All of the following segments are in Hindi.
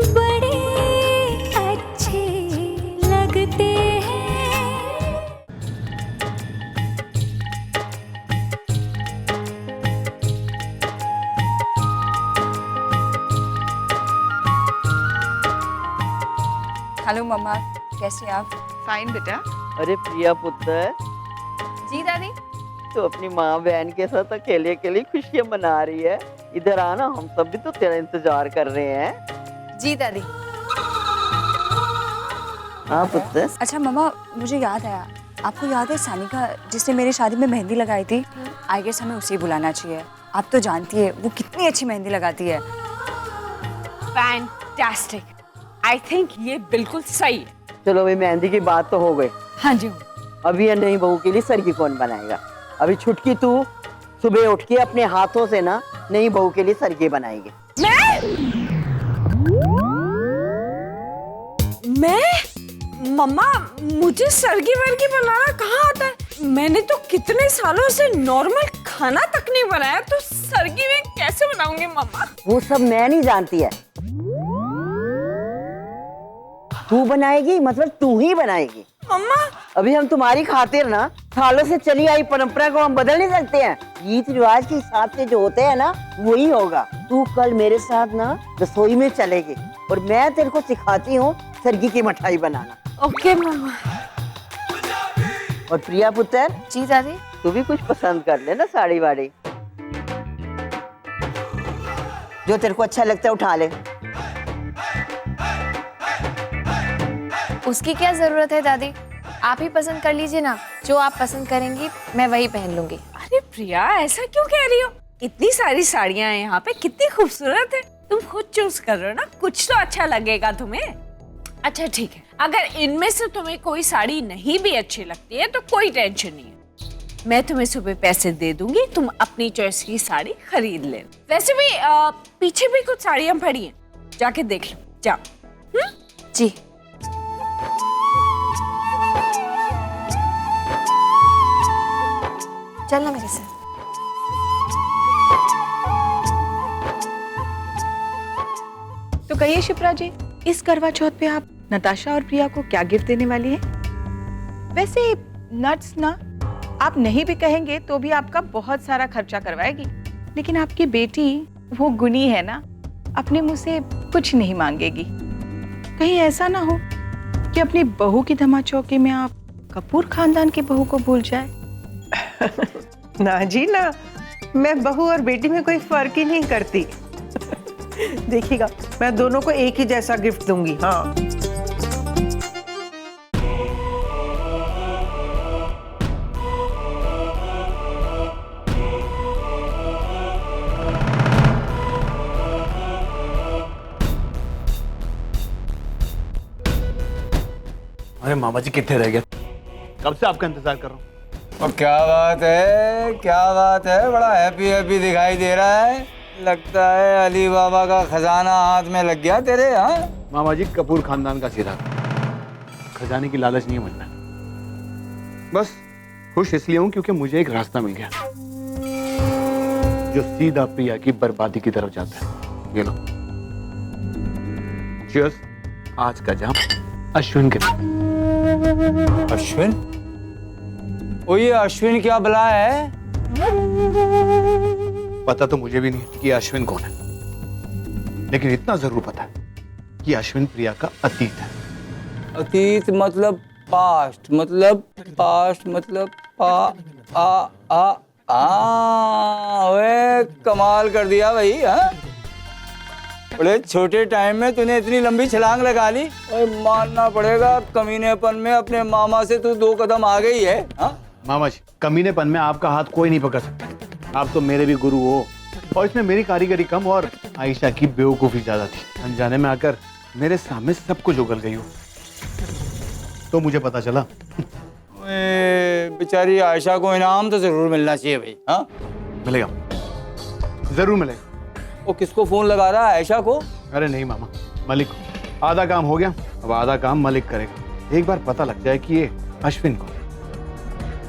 बड़े अच्छे लगते हैं। हेलो मम्मा, कैसे आप? फाइन बेटा। अरे प्रिया पुत्र, जी दादी। तो अपनी माँ बहन के साथ अकेले अकेले खुशियाँ मना रही है। इधर आना, हम सब भी तो तेरा इंतजार कर रहे हैं। जी दादी। हाँ पुत्र। अच्छा मम्मा, मुझे याद आया, आपको याद है सानिका जिसने मेरी शादी में मेहंदी लगाई थी? आई गेस हमें उसे बुलाना चाहिए। आप तो जानती है वो कितनी अच्छी मेहंदी लगाती है। फैंटास्टिक, आई थिंक ये बिल्कुल सही है। चलो भाई, मेहंदी की बात तो हो गई। हाँ जी। अभी ये नई बहू के लिए सरगी कौन बनाएगा? अभी छुटकी तू सुबह उठ के अपने हाथों से ना नई बहू के लिए सरगी बनाएगी। मैं मम्मा, मुझे सरगी वर्गी बनाना कहाँ आता है? मैंने तो कितने सालों से नॉर्मल खाना तक नहीं बनाया, तो सरगी में कैसे बनाऊंगी मम्मा? वो सब मैं नहीं जानती है। तू बनाएगी, मतलब तू ही बनाएगी। मम्मा अभी हम तुम्हारी खातिर ना सालों से चली आई परंपरा को हम बदल नहीं सकते हैं। रीत रिवाज के हिसाब से जो होते हैं ना, वही होगा। तू कल मेरे साथ ना रसोई में चलेगी और मैं तेरे को सिखाती हूँ सरगी की मिठाई बनाना। ओके मम्मा। और प्रिया पुत्र, जी दादी। तू भी कुछ पसंद कर ले ना, साड़ी वाड़ी जो तेरे को अच्छा लगता है उठा ले। उसकी क्या जरूरत है दादी, आप ही पसंद कर लीजिए ना। जो आप पसंद करेंगी मैं वही पहन लूंगी। अरे प्रिया, ऐसा क्यों कह रही हो? इतनी सारी साड़ियां हैं यहाँ पे, कितनी खूबसूरत है। तुम खुद चूज कर रहे हो ना, कुछ तो अच्छा लगेगा तुम्हें। अच्छा ठीक है, अगर इनमें से तुम्हें कोई साड़ी नहीं भी अच्छी लगती है तो कोई टेंशन नहीं है। मैं तुम्हें सुबह पैसे दे दूंगी, तुम अपनी चॉइस की साड़ी खरीद ले। वैसे भी पीछे भी कुछ साड़ियां पड़ी हैं, जाके देख लो, जाओ। जी। चलना मेरे साथ। तो कहिए शिप्रा जी, इस करवा चौथ पे आप नताशा और प्रिया को क्या गिफ्ट देने वाली हैं? वैसे नट्स ना आप नहीं भी कहेंगे तो भी आपका बहुत सारा खर्चा करवाएगी, लेकिन आपकी बेटी वो गुनी है ना, अपने मुंह से कुछ नहीं मांगेगी। कहीं ऐसा ना हो कि अपनी बहू की धमाचौके में आप कपूर खानदान की बहू को भूल जाए। ना जी ना, मैं बहू और बेटी में कोई फर्क ही नहीं करती। देखिएगा, मैं दोनों को एक ही जैसा गिफ्ट दूंगी। हाँ। अरे मामा जी कितने रह गए? कब से आपका इंतजार कर रहा हूँ। और क्या बात है, क्या बात है, बड़ा हैप्पी हैप्पी दिखाई दे रहा है। लगता है अली बाबा का खजाना हाथ में लग गया तेरे। हाँ मामा जी, कपूर खानदान का सीधा खजाने की लालच नहीं है मुझ में। बस खुश इसलिए हूँ क्योंकि मुझे एक रास्ता मिल गया जो सीधा प्रिया की बर्बादी की तरफ जाता है। ये लो, चीयर्स। आज का जाम अश्विन के। अश्विन? ओ ये अश्विन क्या बला है? पता तो मुझे भी नहीं कि अश्विन कौन है, लेकिन इतना जरूर पता है कि अश्विन प्रिया का अतीत है। अतीत मतलब पास्ट, मतलब पास्ट मतलब ओए कमाल कर दिया भाई। हाँ, बड़े छोटे टाइम में तूने इतनी लंबी छलांग लगा ली। और मानना पड़ेगा, कमीनेपन में अपने मामा से तू 2 कदम आ गई है। हाँ मामा जी, कमीनेपन में आपका हाथ कोई नहीं पकड़ सकता। आप तो मेरे भी गुरु हो, और इसमें मेरी कारीगरी कम और आयशा की बेवकूफी ज्यादा थी। अनजाने में आकर मेरे सामने सब कुछ उगल गई हो, तो मुझे पता चला। बेचारी आयशा को इनाम तो जरूर मिलना चाहिए भाई। हाँ मिलेगा, जरूर मिलेगा। वो किसको फोन लगा रहा है, आयशा को? अरे नहीं मामा, मलिक को। आधा काम हो गया, अब आधा काम मलिक करेगा। एक बार पता लग जाए कि ये अश्विन को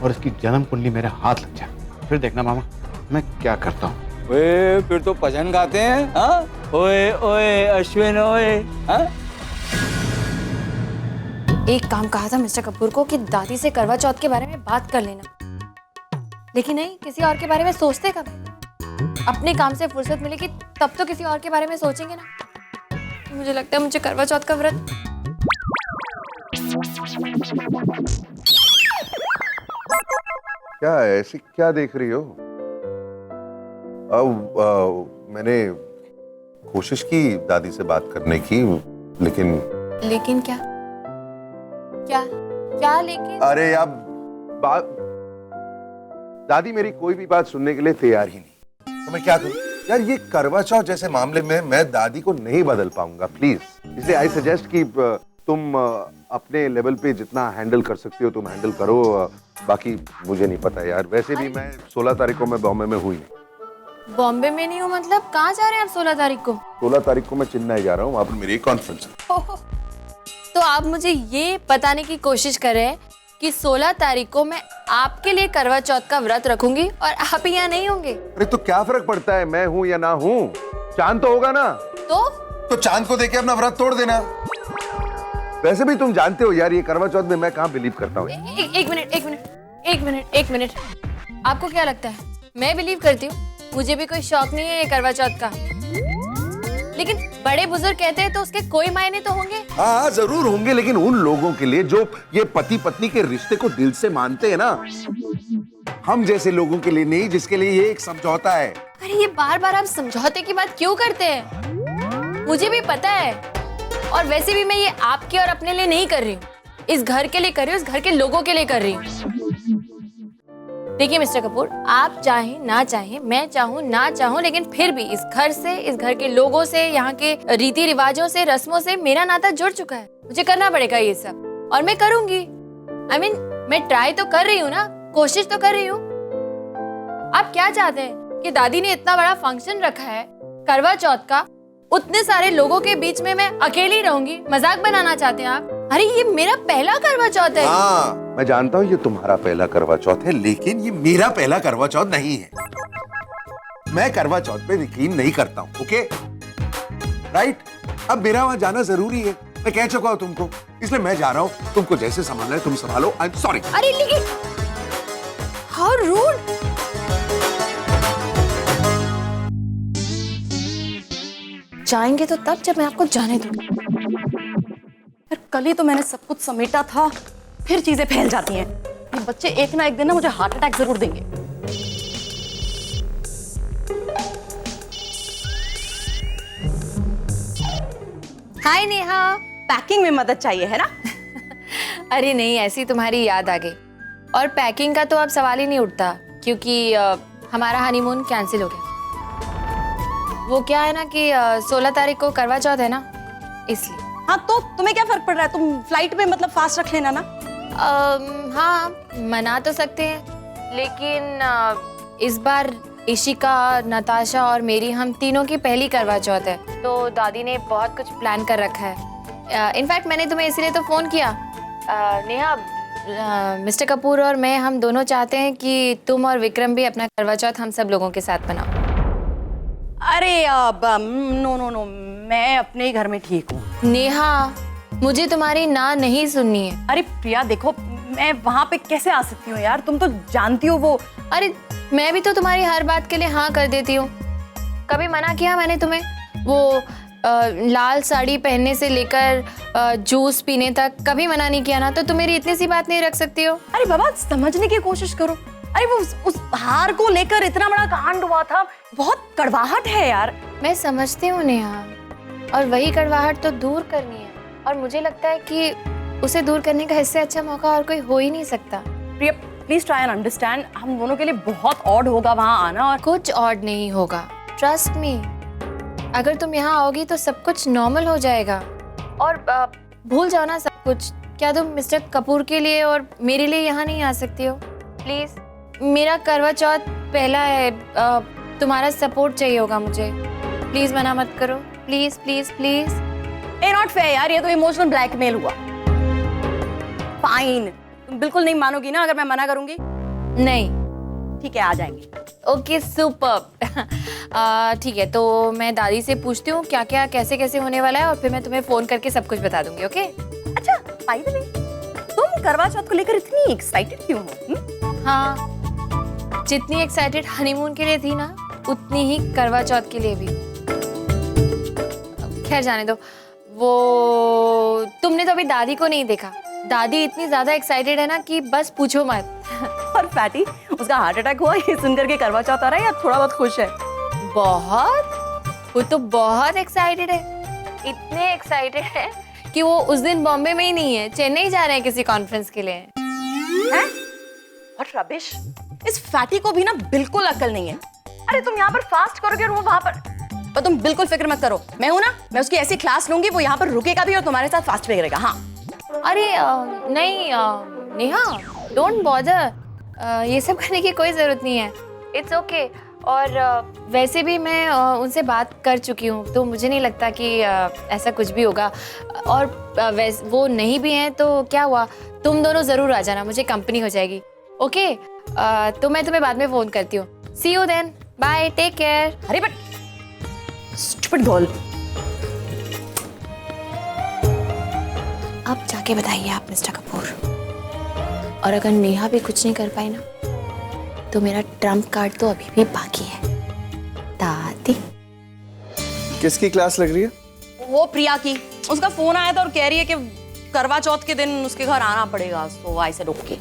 और इसकी जन्म कुंडली मेरे हाथ लग जाए, फिर देखना मामा मैं क्या करता हूँ। वे फिर तो भजन गाते हैं। हाँ ओए ओए अश्विन ओए, हाँ? एक काम कहा था मिस्टर कपूर को कि दादी से करवा चौथ के बारे में बात कर लेना, लेकिन नहीं, किसी और के बारे में सोचते कब है? अपने काम से फुर्सत मिलेगी तब तो किसी और के बारे में सोचेंगे ना। मुझे लगता है मुझे करवा चौथ का व्रत क्या है ऐसी, क्या देख रही हो? मैंने कोशिश की दादी से बात करने की, लेकिन क्या क्या क्या लेकिन? अरे अब बात, दादी मेरी कोई भी बात सुनने के लिए तैयार ही नहीं। तो मैं क्या करूं यार, ये करवा चौथ जैसे मामले में मैं दादी को नहीं बदल पाऊंगा प्लीज। इसलिए आई सजेस्ट कि तुम अपने लेवल पे जितना हैंडल कर सकती हो तुम हैंडल करो, बाकी मुझे नहीं पता यार। वैसे भी मैं 16 तारीख को मैं बॉम्बे में हुई। बॉम्बे में नहीं हूँ मतलब? कहाँ जा रहे हैं आप 16 तारीख को? 16 तारीख को मैं चेन्नई जा रहा हूँ, वहाँ पर मेरी एक कॉन्फ्रेंस है। तो आप मुझे ये बताने की कोशिश कर रहे हैं कि 16 तारीख को मैं आपके लिए करवा चौथ का व्रत रखूंगी और आप यहाँ नहीं होंगे? अरे तो क्या फर्क पड़ता है मैं हूँ या ना हूँ, चांद तो होगा ना। तो चांद को देके अपना व्रत तोड़ देना। वैसे भी तुम जानते हो यार, ये करवा चौथ में मैं कहाँ बिलीव करता हूँ। एक मिनट, आपको क्या लगता है मैं बिलीव करती हूँ? मुझे भी कोई शौक नहीं है ये करवा चौथ का, लेकिन बड़े बुजुर्ग कहते हैं तो उसके कोई मायने तो होंगे। हाँ जरूर होंगे, लेकिन उन लोगों के लिए जो ये पति पत्नी के रिश्ते को दिल से मानते हैं ना, हम जैसे लोगों के लिए नहीं, जिसके लिए ये एक समझौता है। अरे ये बार बार आप समझौते की बात क्यों करते हैं? मुझे भी पता है, और वैसे भी मैं ये आपके और अपने लिए नहीं कर रही हूँ, इस घर के लिए कर रही हूँ, इस घर के लोगों के लिए कर रही हूँ। देखिए मिस्टर कपूर, आप चाहें ना चाहें, मैं चाहूँ ना चाहूँ, लेकिन फिर भी इस घर से, इस घर के लोगों से, यहाँ के रीति रिवाजों से, रस्मों से मेरा नाता जुड़ चुका है। मुझे करना पड़ेगा ये सब, और मैं करूंगी। मैं ट्राई तो कर रही हूँ ना, कोशिश तो कर रही हूँ। आप क्या चाहते हैं कि दादी ने इतना बड़ा फंक्शन रखा है करवा चौथ का, उतने सारे लोगों के बीच में मैं अकेली रहूंगी? मजाक बनाना चाहते हैं आप? अरे ये मेरा पहला करवा चौथ है। हाँ मैं जानता हूँ ये तुम्हारा पहला करवा चौथ है, लेकिन ये मेरा पहला करवा चौथ नहीं है। मैं करवा चौथ पे यकीन नहीं करता हूँ, ओके राइट? अब मेरा वहां जाना जरूरी है, मैं कह चुका हूँ तुमको, इसलिए मैं जा रहा हूँ। तुमको जैसे संभालना है तुम संभालो। I am sorry. अरे लेकिन हाउ रूड। जाएंगे तो तब जब मैं आपको जाने दूंगी। कल ही तो मैंने सब कुछ समेटा था, फिर चीजें फैल जाती हैं। ये बच्चे एक ना एक दिन ना मुझे हार्ट अटैक जरूर देंगे। हाय नेहा। पैकिंग में मदद चाहिए है ना? अरे नहीं, ऐसी तुम्हारी याद आ गई। और पैकिंग का तो अब सवाल ही नहीं उठता, क्योंकि हमारा हनीमून कैंसिल हो गया। वो क्या है ना कि 16 तारीख को करवा चौथ है ना, इसलिए। हाँ तो तुम्हें क्या फर्क पड़ रहा है? तुम फ्लाइट में मतलब फास्ट रख लेना ना। हाँ मना तो सकते हैं, लेकिन इस बार इशिका, नताशा और मेरी, हम तीनों की पहली करवा चौथ है, तो दादी ने बहुत कुछ प्लान कर रखा है। इनफैक्ट मैंने तुम्हें इसलिए तो फोन किया। नेहा, मिस्टर कपूर और मैं, हम दोनों चाहते हैं कि तुम और विक्रम भी अपना करवा चौथ हम सब लोगों के साथ मनाओ। अरे नो नो नो, मैं अपने ही घर में ठीक हूँ। नेहा, मुझे तुम्हारी ना नहीं सुननी है। अरे प्रिया देखो, मैं वहाँ पे कैसे आ सकती हूँ यार, तुम तो जानती हो वो। अरे मैं भी तो तुम्हारी हर बात के लिए हाँ कर देती हूँ। कभी मना किया मैंने तुम्हें? वो लाल साड़ी पहनने से लेकर जूस पीने तक कभी मना नहीं किया ना, तो तुम मेरी इतनी सी बात नहीं रख सकती हो? अरे बाबा समझने की कोशिश करो। अरे वो उस हार को लेकर इतना बड़ा कांड हुआ था, बहुत कड़वाहट है यार। मैं समझती हूँ नेहा, और वही कड़वाहट तो दूर करनी है, और मुझे लगता है कि उसे दूर करने का इससे अच्छा मौका और कोई हो ही नहीं सकता। प्रिया प्लीज ट्राई एंड अंडरस्टैंड, हम दोनों के लिए बहुत ऑड होगा वहाँ आना। और कुछ ऑड नहीं होगा, ट्रस्ट मी। अगर तुम यहाँ आओगी तो सब कुछ नॉर्मल हो जाएगा, और भूल जाओ ना सब कुछ। क्या तुम मिस्टर कपूर के लिए और मेरे लिए यहाँ नहीं आ सकती हो? प्लीज, मेरा करवा चौथ पहला है, तुम्हारा सपोर्ट चाहिए होगा मुझे। प्लीज मना मत करो, please please please. A not fair यार, ये तो इमोशनल ब्लैकमेल हुआ। फाइन, तुम बिल्कुल नहीं मानोगी ना अगर मैं मना करूंगी? नहीं, ठीक है, आ जाएंगे। Okay super. ठीक है, तो मैं दादी से पूछती हूँ क्या क्या कैसे कैसे होने वाला है और फिर मैं तुम्हें फोन करके सब कुछ बता दूंगी। ओके? अच्छा, बाय द वे, तुम करवा चौथ को लेकर इतनी एक्साइटेड क्यों हो? हाँ, जितनी एक्साइटेड हनीमून के लिए थी ना, उतनी ही करवा चौथ के लिए भी। खैर जाने दो, वो तुमने तो अभी दादी को नहीं देखा। दादी इतनी ज्यादा एक्साइटेड है ना कि बस पूछो मत। और फैटी, उसका हार्ट अटैक हुआ ये सुनकर के करवा चौथ आ रहा है या थोड़ा बहुत खुश है? बहुत, वो तो बहुत एक्साइटेड है। इतने एक्साइटेड है कि वो उस दिन बॉम्बे में ही नहीं है, चेन्नई जा रहे हैं किसी कॉन्फ्रेंस के लिए। हैं? और रबिश, इस फैटी को भी ना बिल्कुल अक्ल नहीं है। अरे तुम यहाँ पर फास्ट करोगे और वो वहाँ पर तुम बिल्कुल फिक्र मत करो, मैं हूँ ना, मैं उसकी ऐसी क्लास लूंगी, वो यहाँ पर रुकेगा भी और तुम्हारे साथ फास्ट भी करेगा। हाँ। अरे नहीं नेहा, डोंट बॉदर, ये सब करने की कोई जरूरत नहीं है। It's okay. और वैसे भी मैं उनसे बात कर चुकी हूँ, तो मुझे नहीं लगता कि ऐसा कुछ भी होगा। और वो नहीं भी हैं तो क्या हुआ, तुम दोनों जरूर आ जाना, मुझे कंपनी हो जाएगी। ओके? तो मैं तुम्हें बाद में फोन करती हूँ। See you then, bye, take care. अरे बट स्टूपिड गर्ल। अब जाके बताइए आप मिस्टर कपूर। और अगर नेहा भी कुछ नहीं कर पाई ना, तो मेरा ट्रम्प कार्ड तो अभी भी बाकी है। दादी। किसकी क्लास लग रही है? वो प्रिया की। उसका फोन आया था और कह रही है कि करवा चौथ के दिन उसके घर आना पड़ेगा, तो आई से रुक के।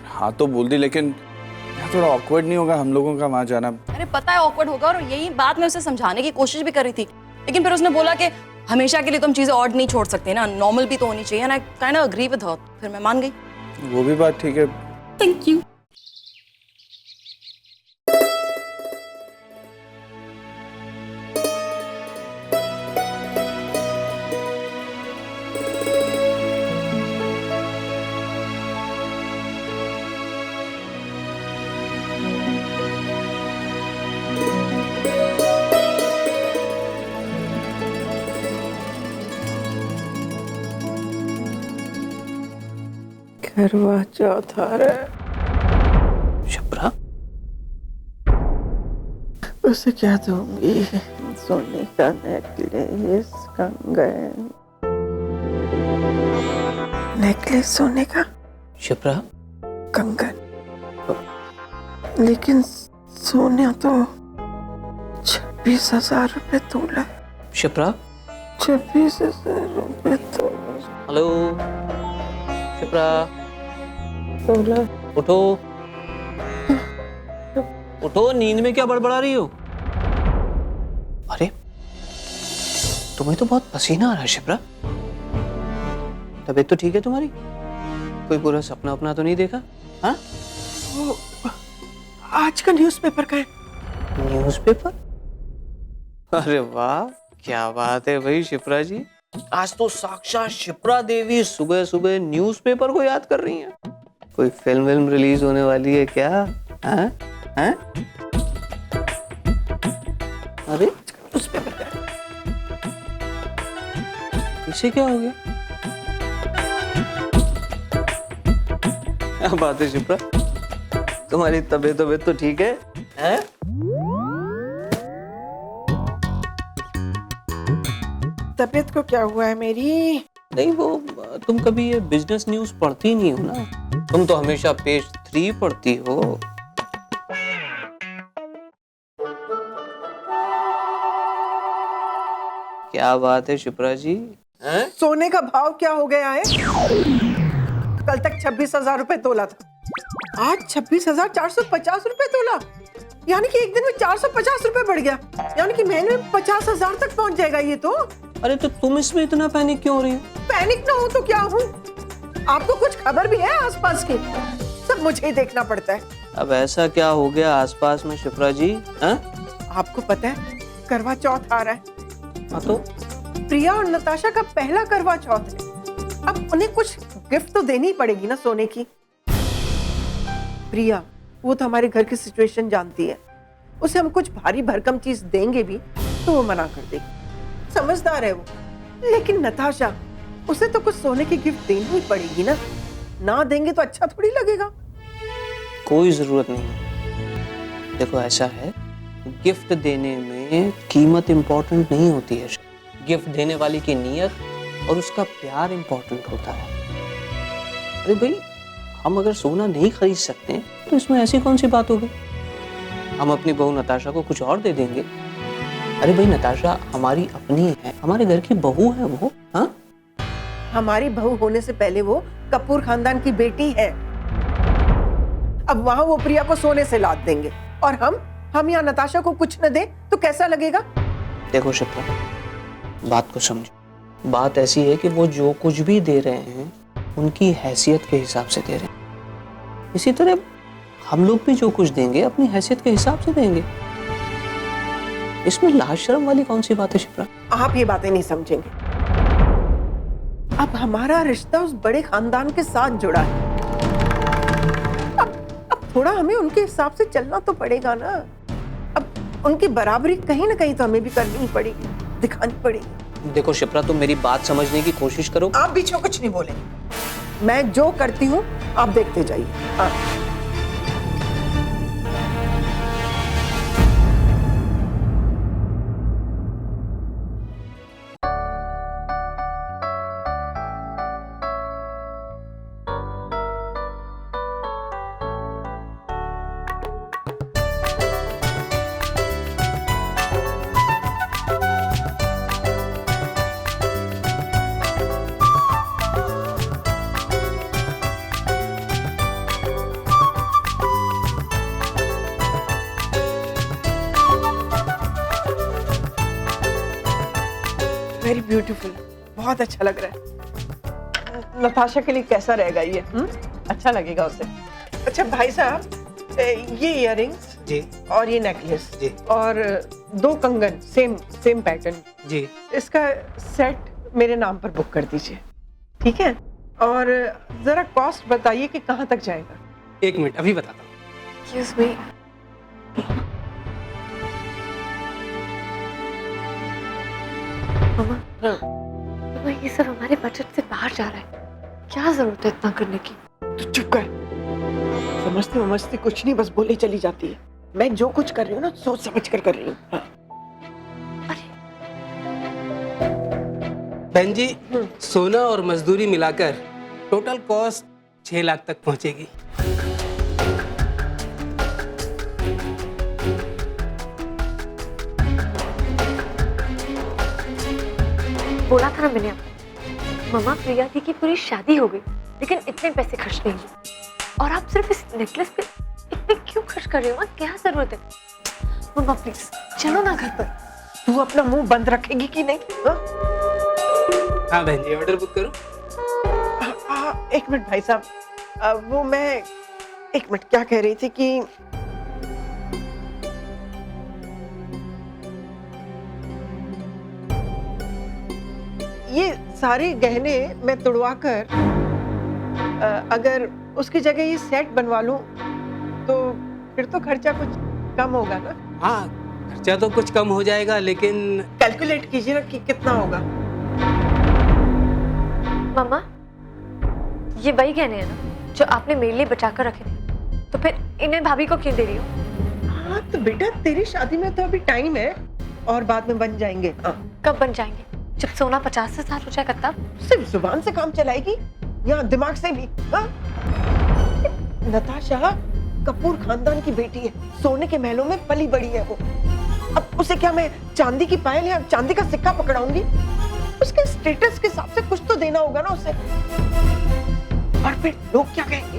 हाँ तो बोल दी, लेकिन थोड़ा ऑकवर्ड नहीं होगा हम लोगों का वहां जाना? अरे पता है ऑकवर्ड होगा, और यही बात मैं उसे समझाने की कोशिश भी कर रही थी, लेकिन फिर उसने बोला कि हमेशा के लिए तुम चीजें ऑड नहीं छोड़ सकते ना, नॉर्मल भी तो होनी चाहिए ना। Kind of agree with her. फिर मैं मान गई। वो भी बात ठीक है। Thank you. करवा चौथ आ रहा है। शिप्रा, उसे क्या दूंगी? सोने का नेकलेस, कंगन। नेकलेस सोने का, शिप्रा, कंगन, लेकिन सोने तो 26,000 रुपए तोला। शिप्रा, 26,000 रुपए तोला। हेलो शिप्रा, तोला। उठो उठो, नींद में क्या बड़बड़ा रही हो? अरे तुम्हें तो बहुत पसीना आ रहा है शिप्रा। तबीयत तो ठीक है तुम्हारी? कोई बुरा सपना अपना तो नहीं देखा? हाँ? आज का न्यूज़पेपर का है। न्यूज़पेपर? अरे वाह, क्या बात है भाई शिप्रा जी। आज तो साक्षात शिप्रा देवी सुबह सुबह न्यूज़पेपर को याद कर रही हैं। कोई फिल्म रिलीज होने वाली है क्या? हाँ? हाँ? अरे न्यूज़पेपर का, इसे क्या हो गया? क्या बात है शिप्रा, तुम्हारी तबीयत तो ठीक है? हैं? तबीयत को क्या हुआ है मेरी? नहीं वो, तुम कभी ये बिजनेस न्यूज पढ़ती नहीं हो ना, तुम तो हमेशा पेज 3 पढ़ती हो। क्या बात है शिप्रा जी? हैं? सोने का भाव क्या हो गया है? कल तक 26,000 रुपए तोला था, आज 26,450 रुपए तोला। यानी कि एक दिन में 450 रुपए बढ़ गया, यानी कि महीने में 50,000 तक पहुंच जाएगा ये तो। अरे तो तुम इसमें इतना पैनिक क्यों हो रही हो? पैनिक ना हो तो क्या हूँ? आपको कुछ खबर भी है आसपास की? सब मुझे ही देखना पड़ता है। अब ऐसा क्या हो गया आसपास में शिप्रा जी? हैं? आपको पता है करवा चौथ आ रहा है। हाँ तो प्रिया और नताशा का पहला करवा चौथ है, अब उन्हें कुछ गिफ्ट तो देनी ही पड़ेगी ना सोने की। प्रिया वो तो हमारे घर की सिचुएशन जानती है, उसे हम कुछ भारी भरकम चीज देंगे भी तो वो मना कर देगी, समझदार है वो। लेकिन नताशा, उसे तो कुछ सोने की गिफ्ट देनी ही पड़ेगी ना देंगे तो अच्छा थोड़ी लगेगा। कोई ज़रूरत नहीं है। देखो ऐसा है, गिफ्ट देने में कीमत इम्पोर्टेंट नहीं होती है, गिफ्ट देने वाली की नीयत और उसका प्यार इम्पोर्टेंट होता है। अरे भाई, हम अगर सोना नहीं खरीद सकते तो इसमें ऐसी कौन सी बात हो गई? हम अपनी बहू नताशा को कुछ और दे देंगे। अरे भाई, नताशा हमारी अपनी है, हमारे घर की बहू है वो। हाँ, हमारी बहू होने से पहले वो कपूर खानदान की बेटी है। अब वहां वो प्रिया को सोने से लाद देंगे और हम यहाँ नताशा को कुछ न दे तो कैसा लगेगा? देखो शिप्रा, बात को समझो। बात ऐसी है कि वो जो कुछ भी दे रहे हैं उनकी हैसियत के हिसाब से दे रहे हैं। इसी तरह हम लोग भी जो कुछ देंगे अपनी हैसियत के हिसाब से देंगे। इसमें लाज शर्म वाली कौन सी बात है शिप्रा? आप ये बातें नहीं समझेंगे। अब हमारा रिश्ता उस बड़े खानदान के साथ जुड़ा है। अब थोड़ा हमें उनके हिसाब से चलना तो पड़ेगा ना। अब उनकी बराबरी कहीं ना कहीं तो हमें भी करनी ही पड़ेगी, दिखानी पड़ेगी। देखो शिप्रा, तुम मेरी बात समझने की कोशिश करो। आप बीच में कुछ नहीं बोलेंगे। मैं जो करती हूँ आप देखते जाइए। हाँ। वेरी ब्यूटीफुल, बहुत अच्छा लग रहा है। नताशा के लिए कैसा रहेगा ये? अच्छा लगेगा उसे। अच्छा भाई साहब, ये इयररिंग्स जी और ये नेकलेस जी और 2 कंगन सेम पैटर्न जी, इसका सेट मेरे नाम पर बुक कर दीजिए, ठीक है? और जरा कॉस्ट बताइए कि कहाँ तक जाएगा। 1 मिनट, अभी बताता हूँ। Excuse me. मामा, मामा, ये सब हमारे बजट से बाहर जा रहा है। क्या जरूरत है इतना करने की? तो चुप कर। समझती कुछ नहीं, बस बोले चली जाती है। मैं जो कुछ कर रही हूँ ना सोच समझ कर रही हूँ। हाँ। बहन जी, सोना और मजदूरी मिलाकर टोटल कॉस्ट 6 लाख तक पहुंचेगी। बोला था ना मैंने आपको, मामा प्रिया दी की पूरी शादी हो गई लेकिन इतने पैसे खर्च नहीं हुए। और आप सिर्फ इस नेकलेस पे इतने क्यों खर्च कर रहे हो? क्या जरूरत है? मामा प्लीज चलो ना घर पर। तू अपना मुंह बंद रखेगी कि नहीं? हाँ बहन जी, ऑर्डर बुक करो। 1 मिनट भाई साहब, वो मैं 1 मिनट क्या कह रही थी कि ये सारे गहने मैं तुड़वाकर अगर उसकी जगह ये सेट बनवा लूं तो फिर तो खर्चा कुछ कम होगा ना? हाँ, खर्चा तो कुछ कम हो जाएगा, लेकिन कैलकुलेट कीजिए ना कि कितना होगा। मामा, ये वही गहने हैं ना जो आपने मेरे लिए बचा कर रखे थे, तो फिर इन्हें भाभी को क्यों दे रही हो? हाँ तो बेटा, तेरी शादी में तो अभी टाइम है और बाद में बन जाएंगे। कब बन जाएंगे? जब सोना 50 से साथ हो जाएगा तब? सिर्फ जुबान से काम चलाएगी या दिमाग से भी? हाँ? नताशा कपूर खानदान की बेटी है, सोने के महलों में पली बड़ी है वो। अब उसे क्या मैं चांदी की पायल या चांदी का सिक्का पकड़ाऊंगी? उसके स्टेटस के हिसाब से कुछ तो देना होगा ना उसे। और फिर लोग क्या कहेंगे?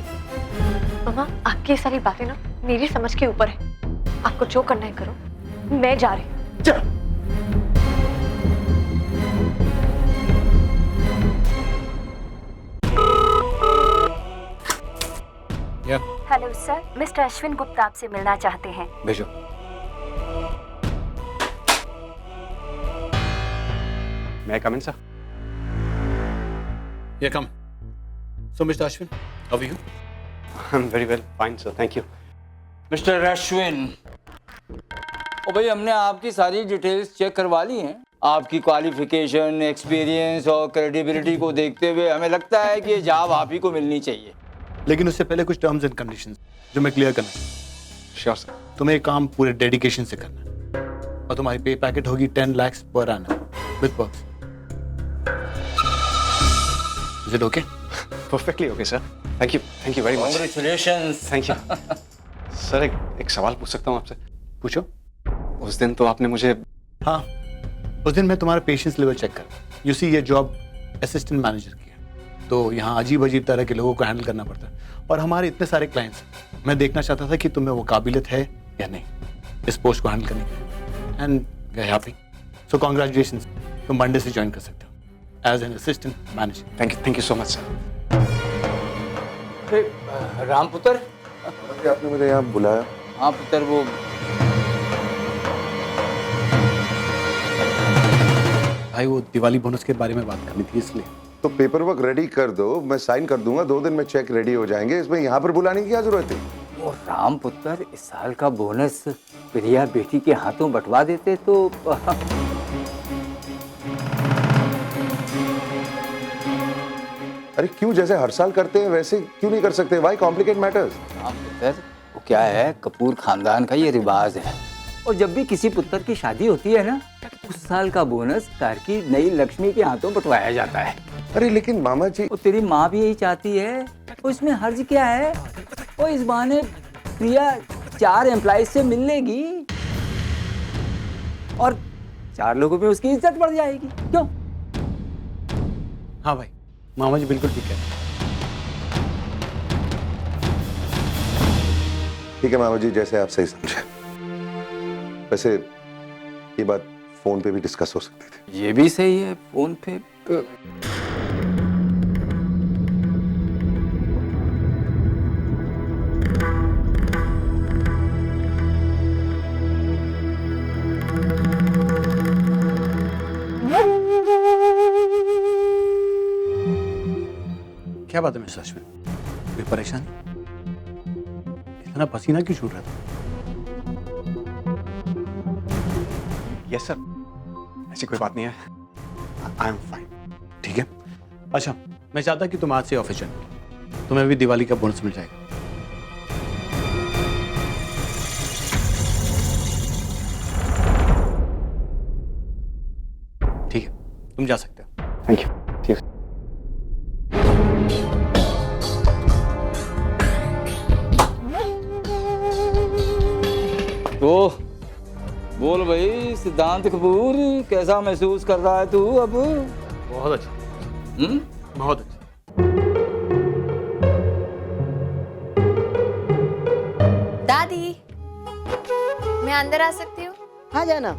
मामा, आपकी ये सारी बातें ना मेरी समझ के ऊपर है। आपको जो करना है करो, मैं जा रही हूँ। चलो। Hello sir, mister Ashwin Gupta आपसे मिलना चाहते हैं। भेजो। मैं कम इन sir? Yeah, come. So, Mr. Ashwin, how are you? I'm very well, fine sir, thank you. Mister Ashwin, ओ भाई, हमने आपकी सारी डिटेल्स चेक करवा ली हैं। आपकी क्वालिफिकेशन, एक्सपीरियंस और क्रेडिबिलिटी को देखते हुए हमें लगता है कि ये जॉब आप ही को मिलनी चाहिए। लेकिन उससे पहले कुछ टर्म्स एंड कंडीशंस जो मैं क्लियर करना चाहूँ। Sure sir. तुम्हें एक काम पूरे डेडिकेशन से करना है और तुम्हारी पे पैकेट होगी 10 lakhs पर annum with perks. Is it okay? Perfectly okay sir. Thank you very much. Congratulations. Thank you sir. एक सवाल पूछ सकता हूँ आपसे? पूछो। उस दिन तो आपने मुझे हाँ, उस दिन मैं तुम्हारा पेशेंस लेवल चेक कर, यू सी ये जॉब असिस्टेंट मैनेजर की है, तो यहाँ अजीब अजीब तरह के लोगों को हैंडल करना पड़ता है और हमारे इतने सारे क्लाइंट्स, मैं देखना चाहता था कि तुम्हें वो काबिलियत है या नहीं इस पोस्ट को हैंडल करने की, and we are happy. So congratulations, तुम मंडे से ज्वाइन कर सकते हो as an assistant manager. Thank you so much sir. Ram Putra, आपने मुझे यहाँ बुलाया? हाँ पुत्र, वो भाई वो दिवाली बोनस के बारे में बात करनी थी इसलिए। तो पेपर वर्क रेडी कर दो, मैं साइन कर दूंगा, 2 दिन में चेक रेडी हो जाएंगे। इसमें यहाँ पर बुलाने की क्या जरूरत है? वो राम पुत्र, इस साल का बोनस प्रिया बेटी के हाथों बंटवा देते तो अरे क्यों, जैसे हर साल करते हैं वैसे क्यों नहीं कर सकते? Why complicate matters? राम पुत्र, वो क्या है, कपूर खानदान का ये रिवाज है, और जब भी किसी पुत्र की शादी होती है ना, उस साल का बोनस घर की नई लक्ष्मी के हाथों बंटवाया जाता है। अरे लेकिन मामा जी, वो तेरी माँ भी यही चाहती है, और इसमें हर्ज क्या है? वो इस बहाने प्रिया 4 एम्प्लॉइज से मिल लेगी और 4 लोगों में उसकी इज्जत बढ़ जाएगी। क्यों? हाँ भाई, मामा जी बिल्कुल ठीक है। ठीक है मामा जी, जैसे आप सही समझे। वैसे ये बात फोन पे भी डिस्कस हो सकती थी। ये भी सही है, फोन पे क्या बात है मिस्टर अश्विन, कोई परेशानी? इतना पसीना क्यों छूट रहा था? यस सर, ऐसी कोई बात नहीं है। I am fine. ठीक है। अच्छा, मैं चाहता कि तुम आज से ऑफिस ज्वाइन करो, तुम्हें भी दिवाली का बोनस मिल जाएगा। ठीक है, तुम जा सकते हो। Thank you. ठीक है। तो बोल भाई सिद्धांत कपूर, कैसा महसूस कर रहा है तू अब? बहुत अच्छा। बहुत अच्छा। दादी, मैं अंदर आ सकती हूँ? हाँ जाना।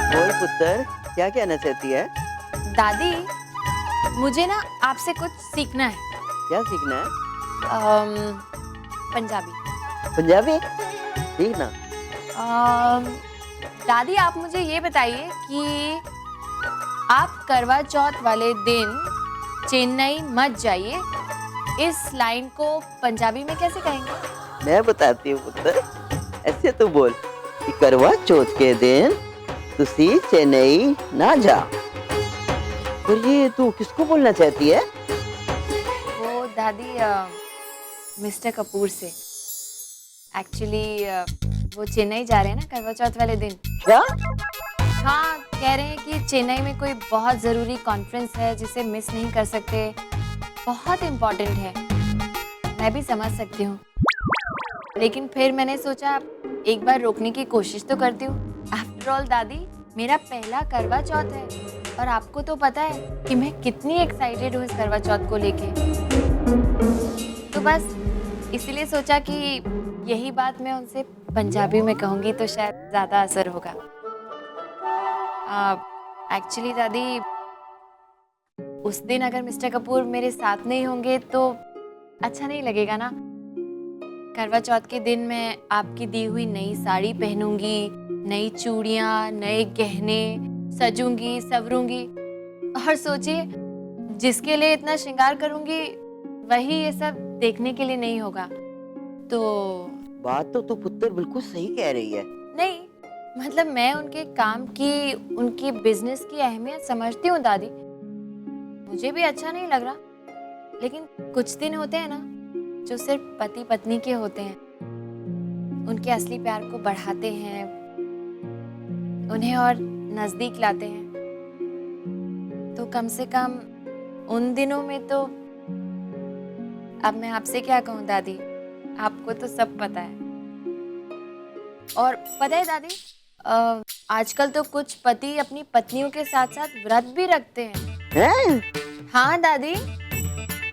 बोल पुत्र, क्या कहना चाहती है? दादी, मुझे ना आपसे कुछ सीखना है। क्या सीखना है? पंजाबी। पंजाबी? ठीक ना। दादी, आप मुझे ये बताइए कि आप करवा चौथ वाले दिन चेन्नई मत जाइए, इस लाइन को पंजाबी में कैसे कहेंगे? मैं बताती हूँ पुत्र, ऐसे तो बोल कि करवा चौथ के दिन तुसी चेन्नई ना जा। और ये तू किसको बोलना चाहती है? वो दादी, मिस्टर कपूर से। एक्चुअली वो चेन्नई जा रहे हैं ना करवा चौथ वाले दिन। क्या? हाँ, कह रहे हैं कि चेन्नई में कोई बहुत ज़रूरी कॉन्फ्रेंस है जिसे मिस नहीं कर सकते, बहुत इम्पोर्टेंट है। मैं भी समझ सकती हूँ, लेकिन फिर मैंने सोचा एक बार रोकने की कोशिश तो करती हूँ। आफ्टर ऑल दादी, मेरा पहला करवा चौथ है और आपको तो पता है कि मैं कितनी एक्साइटेड हूँ इस करवा चौथ को लेके। तो बस इसलिए सोचा कि यही बात मैं उनसे पंजाबी में कहूँगी तो शायद ज़्यादा असर होगा। एक्चुअली दादी, उस दिन अगर मिस्टर कपूर मेरे साथ नहीं होंगे तो अच्छा नहीं लगेगा ना। करवा चौथ के दिन मैं आपकी दी हुई नई साड़ी पहनूंगी, नई चूड़ियाँ, नए गहने, सजूंगी, संवरूंगी, और सोचिए जिसके लिए इतना श्रृंगार करूंगी वही ये सब देखने के लिए नहीं होगा। तो बात तो तू पुत्र बिल्कुल सही कह रही है। नहीं, मतलब मैं उनके काम की, उनकी बिजनेस की अहमियत समझती हूँ दादी, मुझे भी अच्छा नहीं लग रहा, लेकिन कुछ दिन होते हैं ना जो सिर्फ पति पत्नी के होते हैं, उनके असली प्यार को बढ़ाते हैं, उन्हें और नजदीक लाते हैं। तो कम से कम उन दिनों में तो, अब मैं आपसे क्या कहूँ दादी, आपको तो सब पता है। और पता है दादी, आजकल तो कुछ पति अपनी पत्नियों के साथ साथ व्रत भी रखते हैं। हाँ दादी,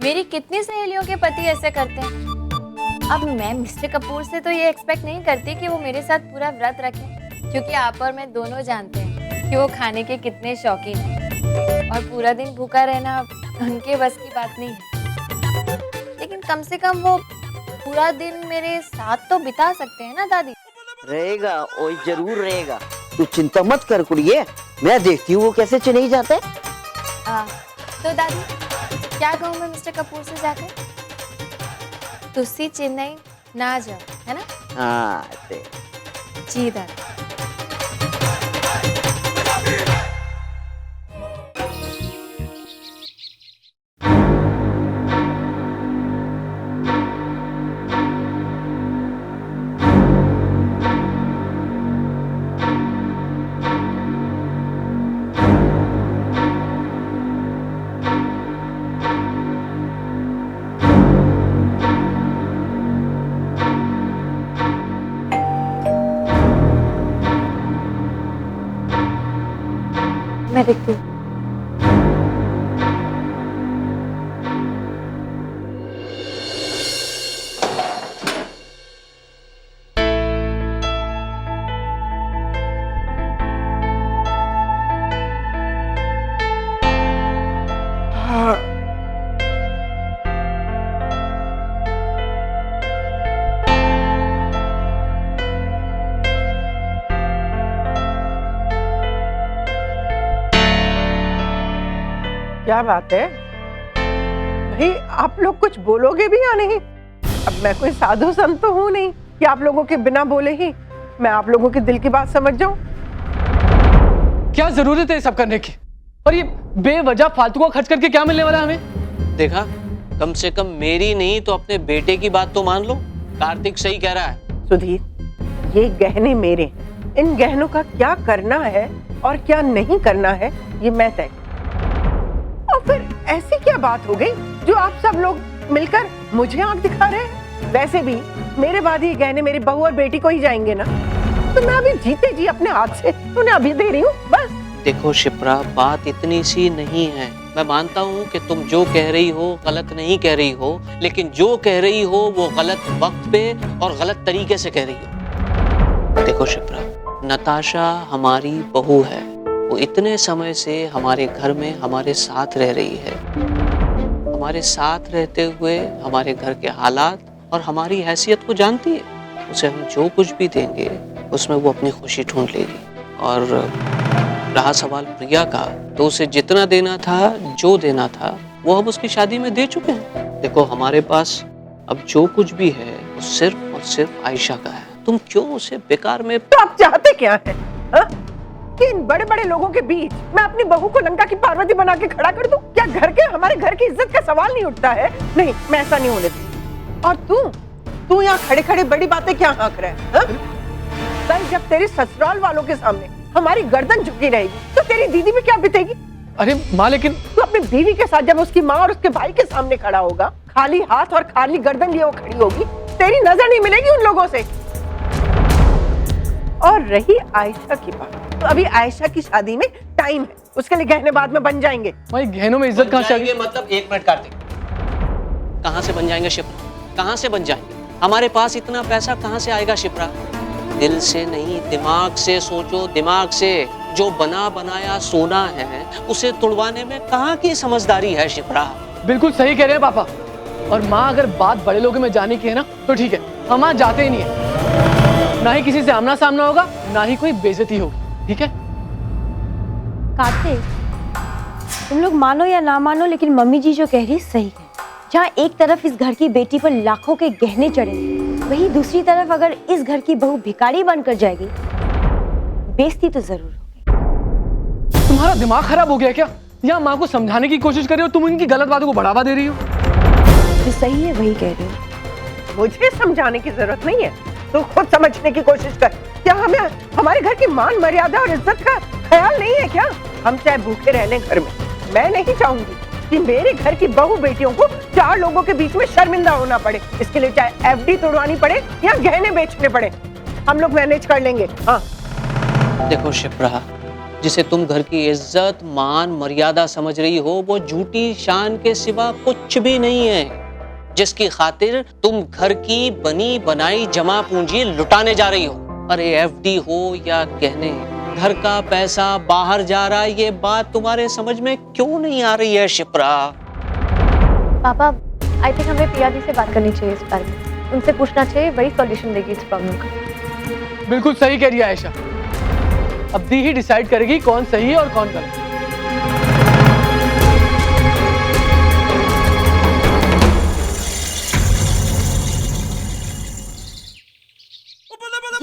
मेरी कितनी सहेलियों के पति ऐसे करते हैं। अब मैं मिस्टर कपूर से तो ये एक्सपेक्ट नहीं करती कि वो मेरे साथ पूरा व्रत रखें, क्योंकि आप और मैं दोनों जानते हैं कि वो खाने के कितने शौकीन हैं और पूरा दिन भूखा रहना उनके बस की बात नहीं है। लेकिन कम से कम वो पूरा दिन मेरे साथ तो बिता सकते हैं ना दादी। रहेगा, वो जरूर रहेगा, तू चिंता मत कर कुड़िए, मैं देखती हूँ वो कैसे चेन्नई जाते हैं। तो दादी क्या कहूँ मैं मिस्टर कपूर से जाकर, तुसी चेन्नई ना जाओ, है ना? हाँ जी दादी। मैं देखती हूँ। क्या बात है भाई, आप लोग कुछ बोलोगे भी या नहीं? अब मैं कोई साधु संत तो हूँ नहीं कि आप लोगों के बिना बोले ही मैं आप लोगों के दिल की बात समझ जाऊं। क्या जरूरत है ये सब करने की? और ये बेवजह फालतू का खर्च करके क्या मिलने वाला है हमें? देखा, कम से कम मेरी नहीं तो अपने बेटे की बात तो मान लो। कार्तिक सही कह रहा है। सुधीर, ये गहने मेरे, इन गहनों का क्या करना है और क्या नहीं करना है ये मैं तय। और फिर ऐसी क्या बात हो गई जो आप सब लोग मिलकर मुझे आंख दिखा रहे हैं? वैसे भी मेरे बाद ही गहने मेरी बहू और बेटी को ही जाएंगे ना, तो मैं अभी जीते जी अपने हाथ से उन्हें अभी दे रही हूँ बस। देखो शिप्रा, बात इतनी सी नहीं है। मैं मानता हूँ कि तुम जो कह रही हो गलत नहीं कह रही हो, लेकिन जो कह रही हो वो गलत वक्त पे और गलत तरीके से कह रही हो। देखो शिप्रा, नताशा हमारी बहू है, वो इतने समय से हमारे घर में हमारे साथ रह रही है। हमारे साथ रहते हुए हमारे घर के हालात और हमारी हैसियत को जानती है। उसे हम जो कुछ भी देंगे उसमें वो अपनी खुशी ढूंढ लेगी। और रहा सवाल प्रिया का, तो उसे जितना देना था, जो देना था, वो हम उसकी शादी में दे चुके हैं। देखो, हमारे पास अब जो कुछ भी है वो सिर्फ और सिर्फ आयशा का है। तुम क्यों उसे बेकार में। तो आप चाहते क्या है कि इन बड़े बड़े लोगों के बीच मैं अपनी बहू को लंका की पार्वती बना के खड़ा कर दूं? क्या हमारे घर की इज्जत का सवाल नहीं उठता है? नहीं, मैं ऐसा नहीं होने दूंगी। और तू यहाँ खड़े खड़े बड़ी बातें क्या हाँक रहा है? कल जब तेरे ससुराल वालों के सामने हमारी गर्दन झुकी रहेगी तो तेरी दीदी में क्या बीतेगी? अरे माँ, लेकिन तू अपनी बीवी के साथ जब उसकी माँ और उसके भाई के सामने खड़ा होगा, खाली हाथ और खाली गर्दन लिए वो खड़ी होगी, तेरी नजर नहीं मिलेगी उन लोगों से। और रही आयशा की बात, तो अभी आयशा की शादी में टाइम है, उसके लिए गहने बाद में बन जाएंगे। भाई गहनों में इज्जत कहाँ से? मतलब एक मिनट कार्तिक, कहाँ से बन जाएंगे शिप्रा? कहाँ से बन जाएंगे? हमारे पास इतना पैसा कहाँ से आएगा शिप्रा? दिल से नहीं, दिमाग से सोचो, दिमाग से। जो बना बनाया सोना है उसे तुड़वाने में कहाँ की समझदारी है शिप्रा? बिल्कुल सही कह रहे हैं पापा। और माँ, अगर बात बड़े लोगों में जाने की है ना तो ठीक है, हम वहाँ जाते ही नहीं है। ना ही किसी से आमना सामना होगा, ना ही कोई बेइज्जती होगी, ठीक है? कार्तिक, तुम लोग मानो या ना मानो, लेकिन मम्मी जी जो कह रही सही है। जहाँ एक तरफ इस घर की बेटी पर लाखों के गहने चढ़े, वहीं दूसरी तरफ अगर इस घर की बहू भिखारी बनकर जाएगी बेइज्जती तो जरूर होगी। तुम्हारा दिमाग खराब हो गया क्या? या माँ को समझाने की कोशिश कर रही हो, तुम उनकी गलत बातों को बढ़ावा दे रही हो। जो सही है वही कह रही हूँ। मुझे समझाने की जरूरत नहीं है, तू खुद समझने की कोशिश कर। क्या हमें हमारे घर की मान मर्यादा और इज्जत का ख्याल नहीं है क्या? हम चाहे भूखे रह लें घर में, मैं नहीं चाहूंगी कि मेरे घर की बहू बेटियों को 4 लोगों के बीच में शर्मिंदा होना पड़े। इसके लिए चाहे एफडी तोड़वानी पड़े या गहने बेचने पड़े, हम लोग मैनेज कर लेंगे। हाँ देखो शिप्रा, जिसे तुम घर की इज्जत मान मर्यादा समझ रही हो, वो झूठी शान के सिवा कुछ भी नहीं है, जिसकी खातिर तुम घर की बनी बनाई जमा पूंजी लुटाने जा रही हो। अरे एफडी हो या गहने, घर का पैसा बाहर जा रहा है, ये बात तुम्हारे समझ में क्यों नहीं आ रही है शिप्रा? पापा, आई थिंक हमें प्रिया दी से बात करनी चाहिए इस बारे में। उनसे पूछना चाहिए, वही सॉल्यूशन देगी इस प्रॉब्लम का। बिल्कुल सही कह रही है आयशा। अब दी ही डिसाइड करेगी कौन सही है और कौन गलत।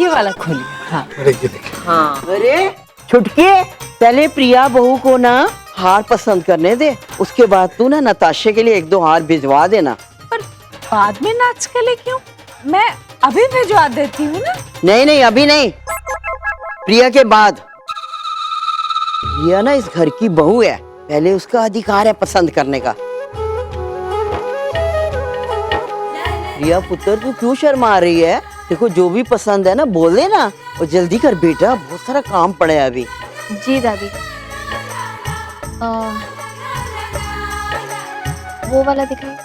ये वाला खोलिए। हाँ अरे ये देखिए। हाँ अरे छुटके, पहले प्रिया बहू को ना हार पसंद करने दे, उसके बाद तू ना नताशे के लिए 1-2 हार भिजवा देना। पर बाद में नाच के लिए क्यों? मैं अभी भिजवा देती हूँ ना। नहीं नहीं अभी नहीं, प्रिया के बाद। प्रिया ना इस घर की बहू है, पहले उसका अधिकार है पसंद करने का। प्रिया पुत्र, तू क्यों शर्मा रही है? देखो जो भी पसंद है ना बोले ना, और जल्दी कर बेटा, बहुत सारा काम पड़ा है अभी। जी दादी। वो वाला दिखाइए।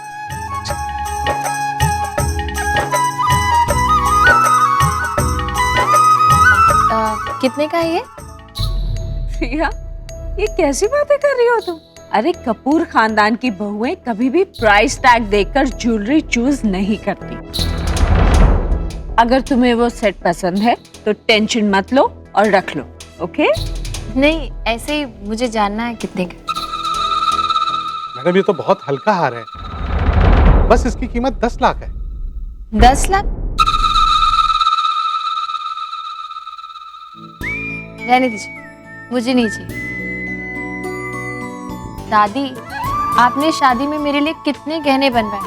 कितने का है ये? प्रिया, ये कैसी बातें कर रही हो तुम? अरे कपूर खानदान की बहुएं कभी भी प्राइस टैग देखकर ज्वेलरी चूज नहीं करती। अगर तुम्हें वो सेट पसंद है तो टेंशन मत लो और रख लो, ओके? नहीं, ऐसे ही मुझे जानना है कितने का। मैडम ये तो बहुत हल्का हार है, बस इसकी कीमत 10 लाख है। 10 लाख? रहने दीजिए, मुझे नहीं चाहिए। दादी, आपने शादी में मेरे लिए कितने गहने बनवाए,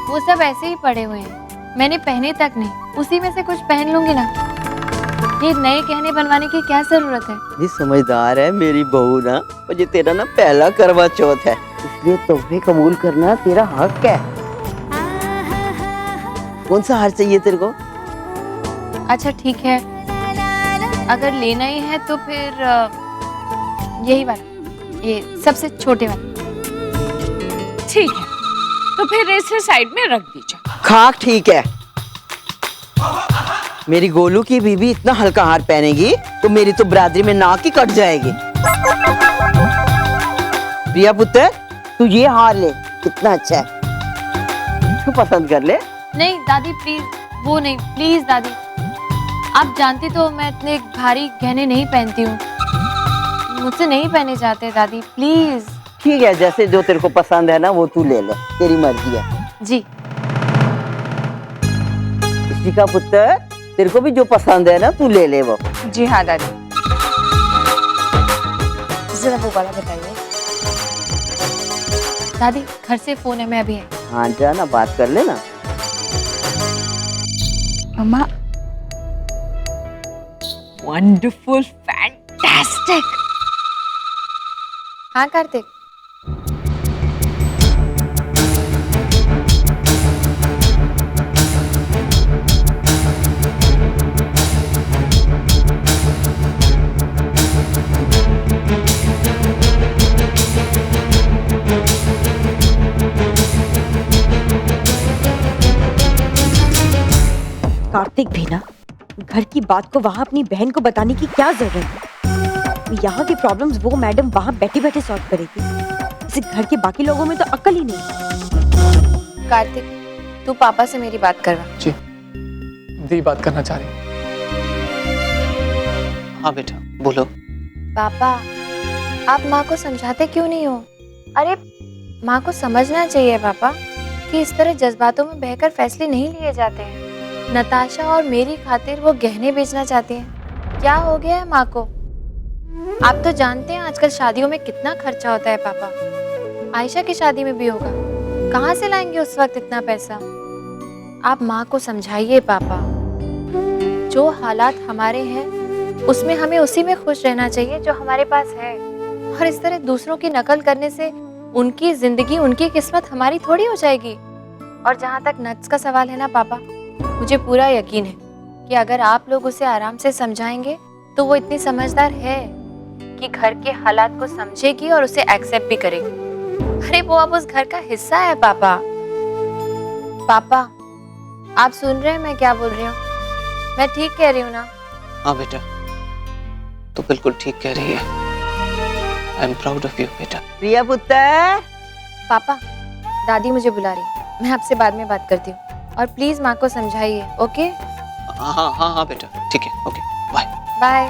वो सब ऐसे ही पड़े हुए हैं, मैंने पहने तक नहीं। उसी में से कुछ पहन लूंगी ना। ये नए गहने बनवाने की क्या जरूरत है? ये समझदार है मेरी बहू ना, और ये तेरा ना पहला करवा चौथ है, इसलिए तोहफे कबूल करना तेरा हक है। कौन सा हार चाहिए तेरे को? अच्छा ठीक है, अगर लेना ही है तो फिर यही वाला, ये सबसे छोटे वाला। ठीक है, तो फिर इसे साइड में रख दीजिए। खाक ठीक है। मेरी गोलू की बीबी इतना हल्का हार पहनेगी तो मेरी तो बरादरी में नाक ही कट जाएगी। प्रिया पुत्र, तू ये हार ले, कितना अच्छा है, तू पसंद कर ले। नहीं दादी प्लीज, वो नहीं, प्लीज दादी। आप जानती तो मैं इतने भारी गहने नहीं पहनती हूँ, मुझसे नहीं पहने जाते दादी, प्लीज। ठीक है, जैसे जो तेरे को पसंद है ना वो तू ले ले, तेरी मर्जी है। जी। का पुत्र, तेरे को भी जो पसंद है ना तू ले ले वो। जी हाँ दादी। जरा वो वाला बताइए। दादी घर से फोन है, मैं अभी है। हाँ जा ना, बात कर लेना। मम्मा। Wonderful, fantastic. हाँ कार्तिक। कार्तिक भी ना, घर की बात को वहाँ अपनी बहन को बताने की क्या जरूरत है? यहाँ की प्रॉब्लम्स वो मैडम वहाँ बैठे बैठे सॉल्व करेगी। इस घर के बाकी लोगों में तो अक्ल ही नहीं। कार्तिक, तू पापा से मेरी बात करवा। जी, दी बात करना चाह रही। हाँ बेटा बोलो। पापा, आप माँ को समझाते क्यों नहीं हो? अरे माँ को समझना चाहिए पापा कि इस तरह जज्बातों में बहकर फैसले नहीं लिए जाते हैं। नताशा और मेरी खातिर वो गहने बेचना चाहती हैं, क्या हो गया है माँ को? आप तो जानते हैं आजकल शादियों में कितना खर्चा होता है पापा। आयशा की शादी में भी होगा, कहाँ से लाएंगे उस वक्त इतना पैसा? आप माँ को समझाइए पापा, जो हालात हमारे हैं उसमें हमें उसी में खुश रहना चाहिए जो हमारे पास है। और इस तरह दूसरों की नकल करने से उनकी जिंदगी, उनकी किस्मत हमारी थोड़ी हो जाएगी। और जहाँ तक नट्स का सवाल है ना पापा, मुझे पूरा यकीन है कि अगर आप लोग उसे आराम से समझाएंगे तो वो इतनी समझदार है कि घर के हालात को समझेगी और उसे एक्सेप्ट भी करेगी। अरे वो अब उस घर का हिस्सा है पापा। पापा आप सुन रहे हैं मैं क्या बोल रही हूँ? मैं ठीक कह रही हूँ ना? हाँ बेटा, तो बिल्कुल ठीक कह रही है। I am proud of you बेटा। प्रिया पुत्र। पापा दादी मुझे बुला रही है, मैं आपसे बाद में बात करती हूँ। और प्लीज माँ को समझाइए, ओके? हाँ हाँ हाँ हाँ बेटा, ठीक है, ओके, बाय बाय।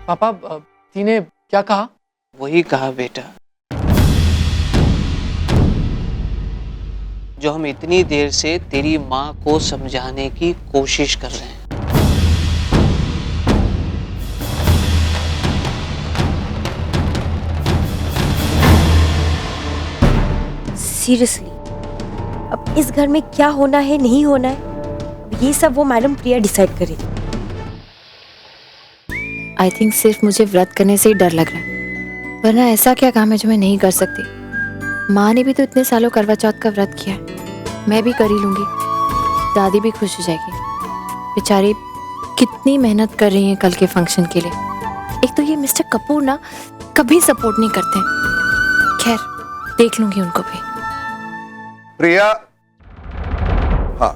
पापा दी ने क्या कहा? वही कहा बेटा जो हम इतनी देर से तेरी माँ को समझाने की कोशिश कर रहे हैं। सीरियसली अब इस घर में क्या होना है नहीं होना है ये सब वो मैडम प्रिया डिसाइड करेगी। आई थिंक सिर्फ मुझे व्रत करने से ही डर लग रहा है, वरना ऐसा क्या काम है जो मैं नहीं कर सकती। माँ ने भी तो इतने सालों करवा चौथ का व्रत किया है, मैं भी कर ही लूंगी। दादी भी खुश हो जाएगी। बेचारी कितनी मेहनत कर रही हैं कल के फंक्शन के लिए। एक तो ये मिस्टर कपूर ना कभी सपोर्ट नहीं करते। खैर देख लूंगी उनको भी। प्रिया, हाँ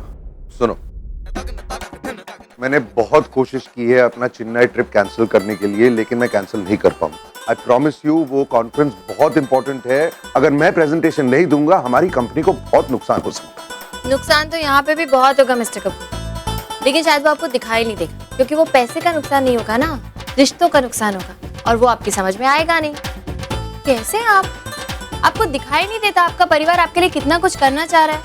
सुनो, मैंने बहुत कोशिश की है अपना चेन्नई ट्रिप कैंसिल करने के लिए, लेकिन मैं कैंसिल नहीं कर पाऊंगा। आई प्रॉमिस यू, वो कॉन्फ्रेंस बहुत इंपॉर्टेंट है। अगर मैं प्रेजेंटेशन नहीं दूंगा हमारी कंपनी को बहुत नुकसान हो सकता है। नुकसान तो यहाँ पे भी बहुत होगा मिस्टर कपूर, लेकिन शायद वो आपको दिखाई नहीं देगा, क्योंकि वो पैसे का नुकसान नहीं होगा ना, रिश्तों का नुकसान होगा, और वो आपकी समझ में आएगा नहीं। कैसे आपको दिखाई नहीं देता आपका परिवार आपके लिए कितना कुछ करना चाह रहा है?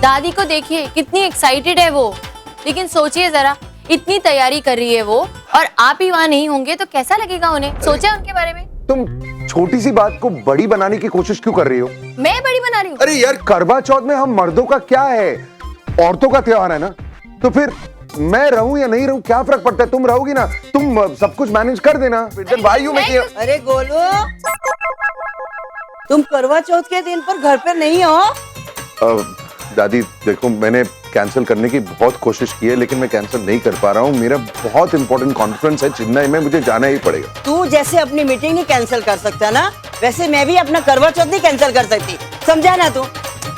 दादी को देखिए कितनी एक्साइटेड है वो, लेकिन सोचिए जरा इतनी तैयारी कर रही है वो और आप ही वहाँ नहीं होंगे तो कैसा लगेगा उन्हें? सोचा उनके बारे में? तुम छोटी सी बात को बड़ी बनाने की कोशिश क्यों कर रही हो? मैं बड़ी बना रही हूँ? अरे यार, करवा चौथ में हम मर्दों का क्या है, औरतों का त्योहार है ना, तो फिर मैं रहूं या नहीं रहूं क्या फर्क पड़ता है? तुम रहोगी ना, तुम सब कुछ मैनेज कर देना। अरे गोलू, तुम करवा चौथ के दिन पर घर पे नहीं हो? दादी देखो, मैंने कैंसिल करने की बहुत कोशिश की है, लेकिन मैं कैंसिल नहीं कर पा रहा हूँ। मेरा बहुत इंपॉर्टेंट कॉन्फ्रेंस है चेन्नई में, मुझे जाना ही पड़ेगा। तू जैसे अपनी मीटिंग नहीं कैंसिल कर सकता ना, वैसे मैं भी अपना करवा चौथ नहीं कैंसिल कर सकती, समझा ना तू?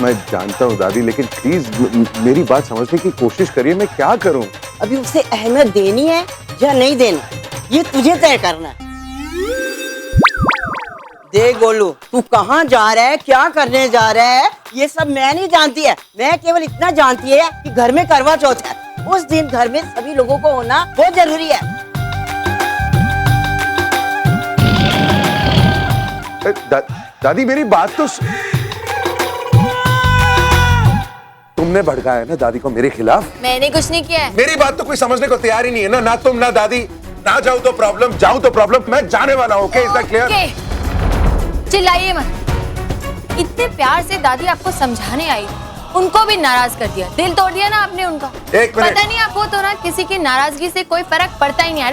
मैं जानता हूँ दादी, लेकिन प्लीज मेरी बात समझने की कोशिश करिए। मैं क्या करूँ? अभी उसे अहमियत देनी है या नहीं देनी, ये तुझे तय करना है। देख गोलू, तू कहाँ जा रहा है, क्या करने जा रहा है, ये सब मैं नहीं जानती है। मैं केवल इतना जानती है कि घर में करवा चौथ है, उस दिन घर में सभी लोगों को होना बहुत जरूरी है। दादी मेरी बात तो तुमने भड़काया है ना दादी को मेरे खिलाफ? मैंने कुछ नहीं किया है। मेरी बात तो कोई समझने को तैयार ही नहीं है ना, ना तुम ना दादी। ना जाऊं तो प्रॉब्लम, जाऊं तो प्रॉब्लम। मैं जाने वाला हूं, ओके? Is that clear? चिल्लाइए मत। इतने प्यार से दादी आपको समझाने आई, उनको भी नाराज कर दिया, दिल तोड़ दिया ना आपने उनका। पता नहीं आपको तो ना किसी की नाराजगी से कोई फर्क पड़ता ही नहीं है।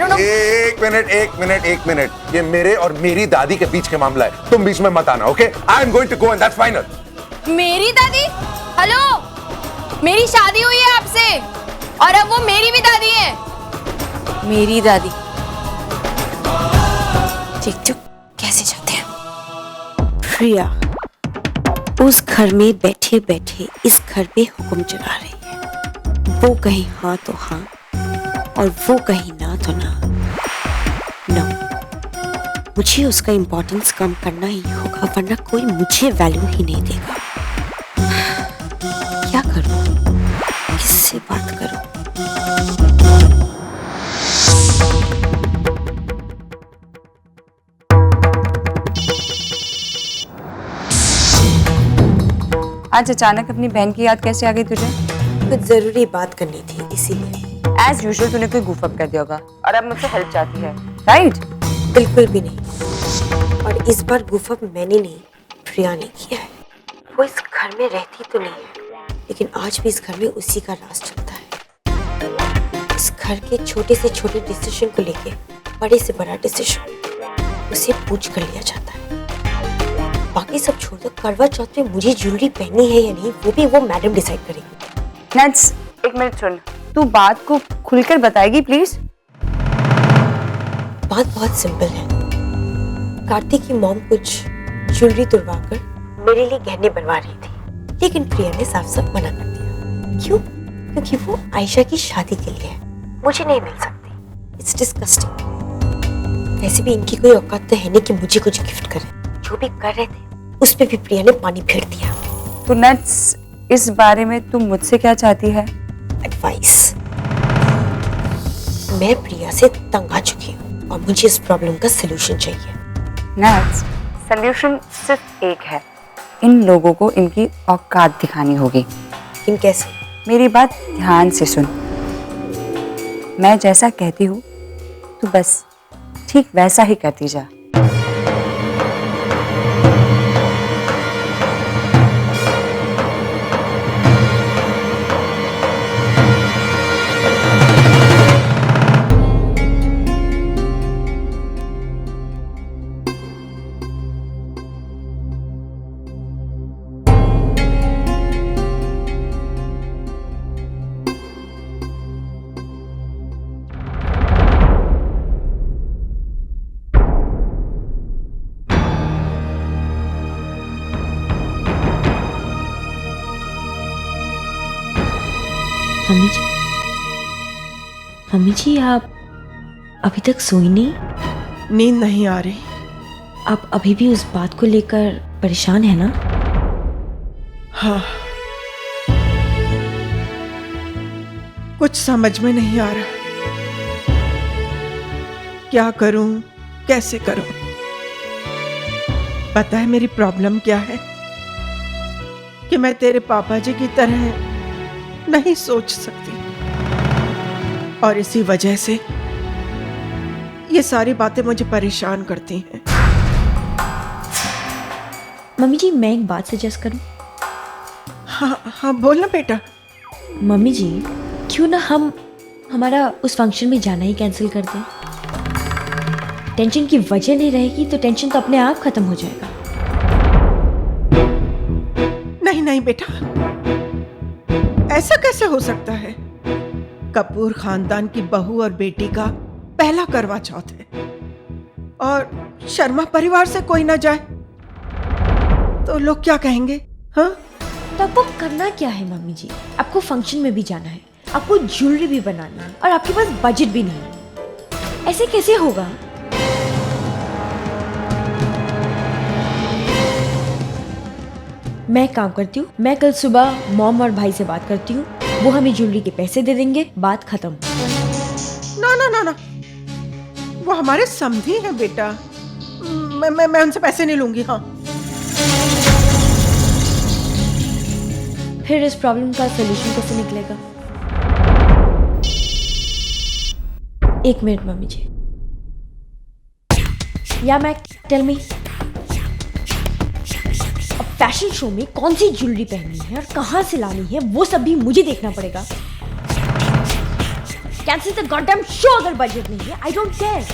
एक मिनट, ये मेरे और मेरी दादी के बीच के मामला है, तुम बीच में मत आना, okay? I am going to go and that's final. मेरी दादी? हेलो, मेरी शादी हुई है आपसे और अब वो मेरी भी दादी है। मेरी दादी ठीक चुप कैसे जाते हैं? प्रिया उस घर में बैठे बैठे इस घर पे हुक्म चला रही है। वो कहीं हाँ तो हाँ और वो कहीं ना तो ना। नो, मुझे उसका इम्पोर्टेंस कम करना ही होगा, वरना कोई मुझे वैल्यू ही नहीं देगा। क्या करूं, किससे बात करूं? आज अचानक अपनी बहन की याद कैसे आ गई तुझे? कुछ जरूरी बात करनी थी इसीलिए। एज यूजुअल तूने कोई गुफ अप कर दिया होगा और अब मुझसे हेल्प चाहती है, राइट? बिल्कुल भी नहीं। और इस बार गुफअप मैंने नहीं, प्रिया ने किया है। वो इस घर में रहती तो नहीं है, लेकिन आज भी इस घर में उसी का राज चलता है। इस घर के छोटे से छोटे डिसीजन को लेके बड़े से बड़ा डिसीजन उसे पूछ कर लिया जाता है। बाकी सब छोड़ दो, करवा चौथ में मुझे ज्वेलरी पहननी है या नहीं वो भी वो मैडम डिसाइड करेंगी। नट्स, एक मिनट सुन, तू बात को खुलकर बताएगी प्लीज? बात बहुत सिंपल है। कार्तिक की मॉम कुछ ज्वेलरी तुड़वाकर मेरे लिए गहने बनवा रही थी, लेकिन प्रिया ने साफ साफ मना कर दिया। क्यों? क्योंकि वो आयशा की शादी के लिए है, मुझे नहीं मिल सकती। It's disgusting. वैसे भी इनकी कोई औकात तो है नहीं कि मुझे कुछ गिफ्ट करे। जो भी कर रहे थे उस पे भी प्रिया ने पानी फेर दिया। तो नट्स, इस बारे में तुम मुझसे क्या चाहती है? एडवाइस। मैं प्रिया से तंग आ चुकी हूँ और मुझे इस प्रॉब्लम का सलूशन चाहिए। नट्स, सल्यूशन सिर्फ एक है, इन लोगों को इनकी औकात दिखानी होगी। इन कैसे? मेरी बात ध्यान से सुन। मैं जैसा कहती हूँ तू बस ठीक वैसा ही करती जा। मम्मी जी आप अभी तक सोई नहीं? नींद नहीं आ रही। आप अभी भी उस बात को लेकर परेशान है ना? हाँ, कुछ समझ में नहीं आ रहा, क्या करूं, कैसे करूं। पता है मेरी प्रॉब्लम क्या है? कि मैं तेरे पापा जी की तरह नहीं सोच सकती, और इसी वजह से ये सारी बातें मुझे परेशान करती हैं। मम्मी जी मैं एक बात सजेस्ट करूं? हाँ हाँ बोल ना बेटा। मम्मी जी क्यों ना हम हमारा उस फंक्शन में जाना ही कैंसिल कर दें? टेंशन की वजह नहीं रहेगी तो टेंशन तो अपने आप खत्म हो जाएगा। नहीं नहीं बेटा, ऐसा कैसे हो सकता है? कपूर खानदान की बहू और बेटी का पहला करवा चौथ है और शर्मा परिवार से कोई ना जाए तो लोग क्या कहेंगे? हाँ, तो आपको करना क्या है मम्मी जी? आपको फंक्शन में भी जाना है, आपको ज्वेलरी भी बनाना है और आपके पास बजट भी नहीं है। ऐसे कैसे होगा? मैं काम करती हूँ, मैं कल सुबह मॉम और भाई से बात करती हूँ, वो हमें ज्वेलरी के पैसे दे देंगे, बात खत्म। ना ना ना ना, वो हमारे समधी हैं बेटा, मैं उनसे पैसे नहीं लूंगी। हाँ, फिर इस प्रॉब्लम का सलूशन कैसे निकलेगा? एक मिनट मम्मी जी। या मैं टेल मी, अब फैशन शो में कौन सी ज्वेलरी पहननी है और कहां से लानी है वो सब भी मुझे देखना पड़ेगा। कैंसिल द गॉडडैम शो अगर बजट नहीं है। I don't care.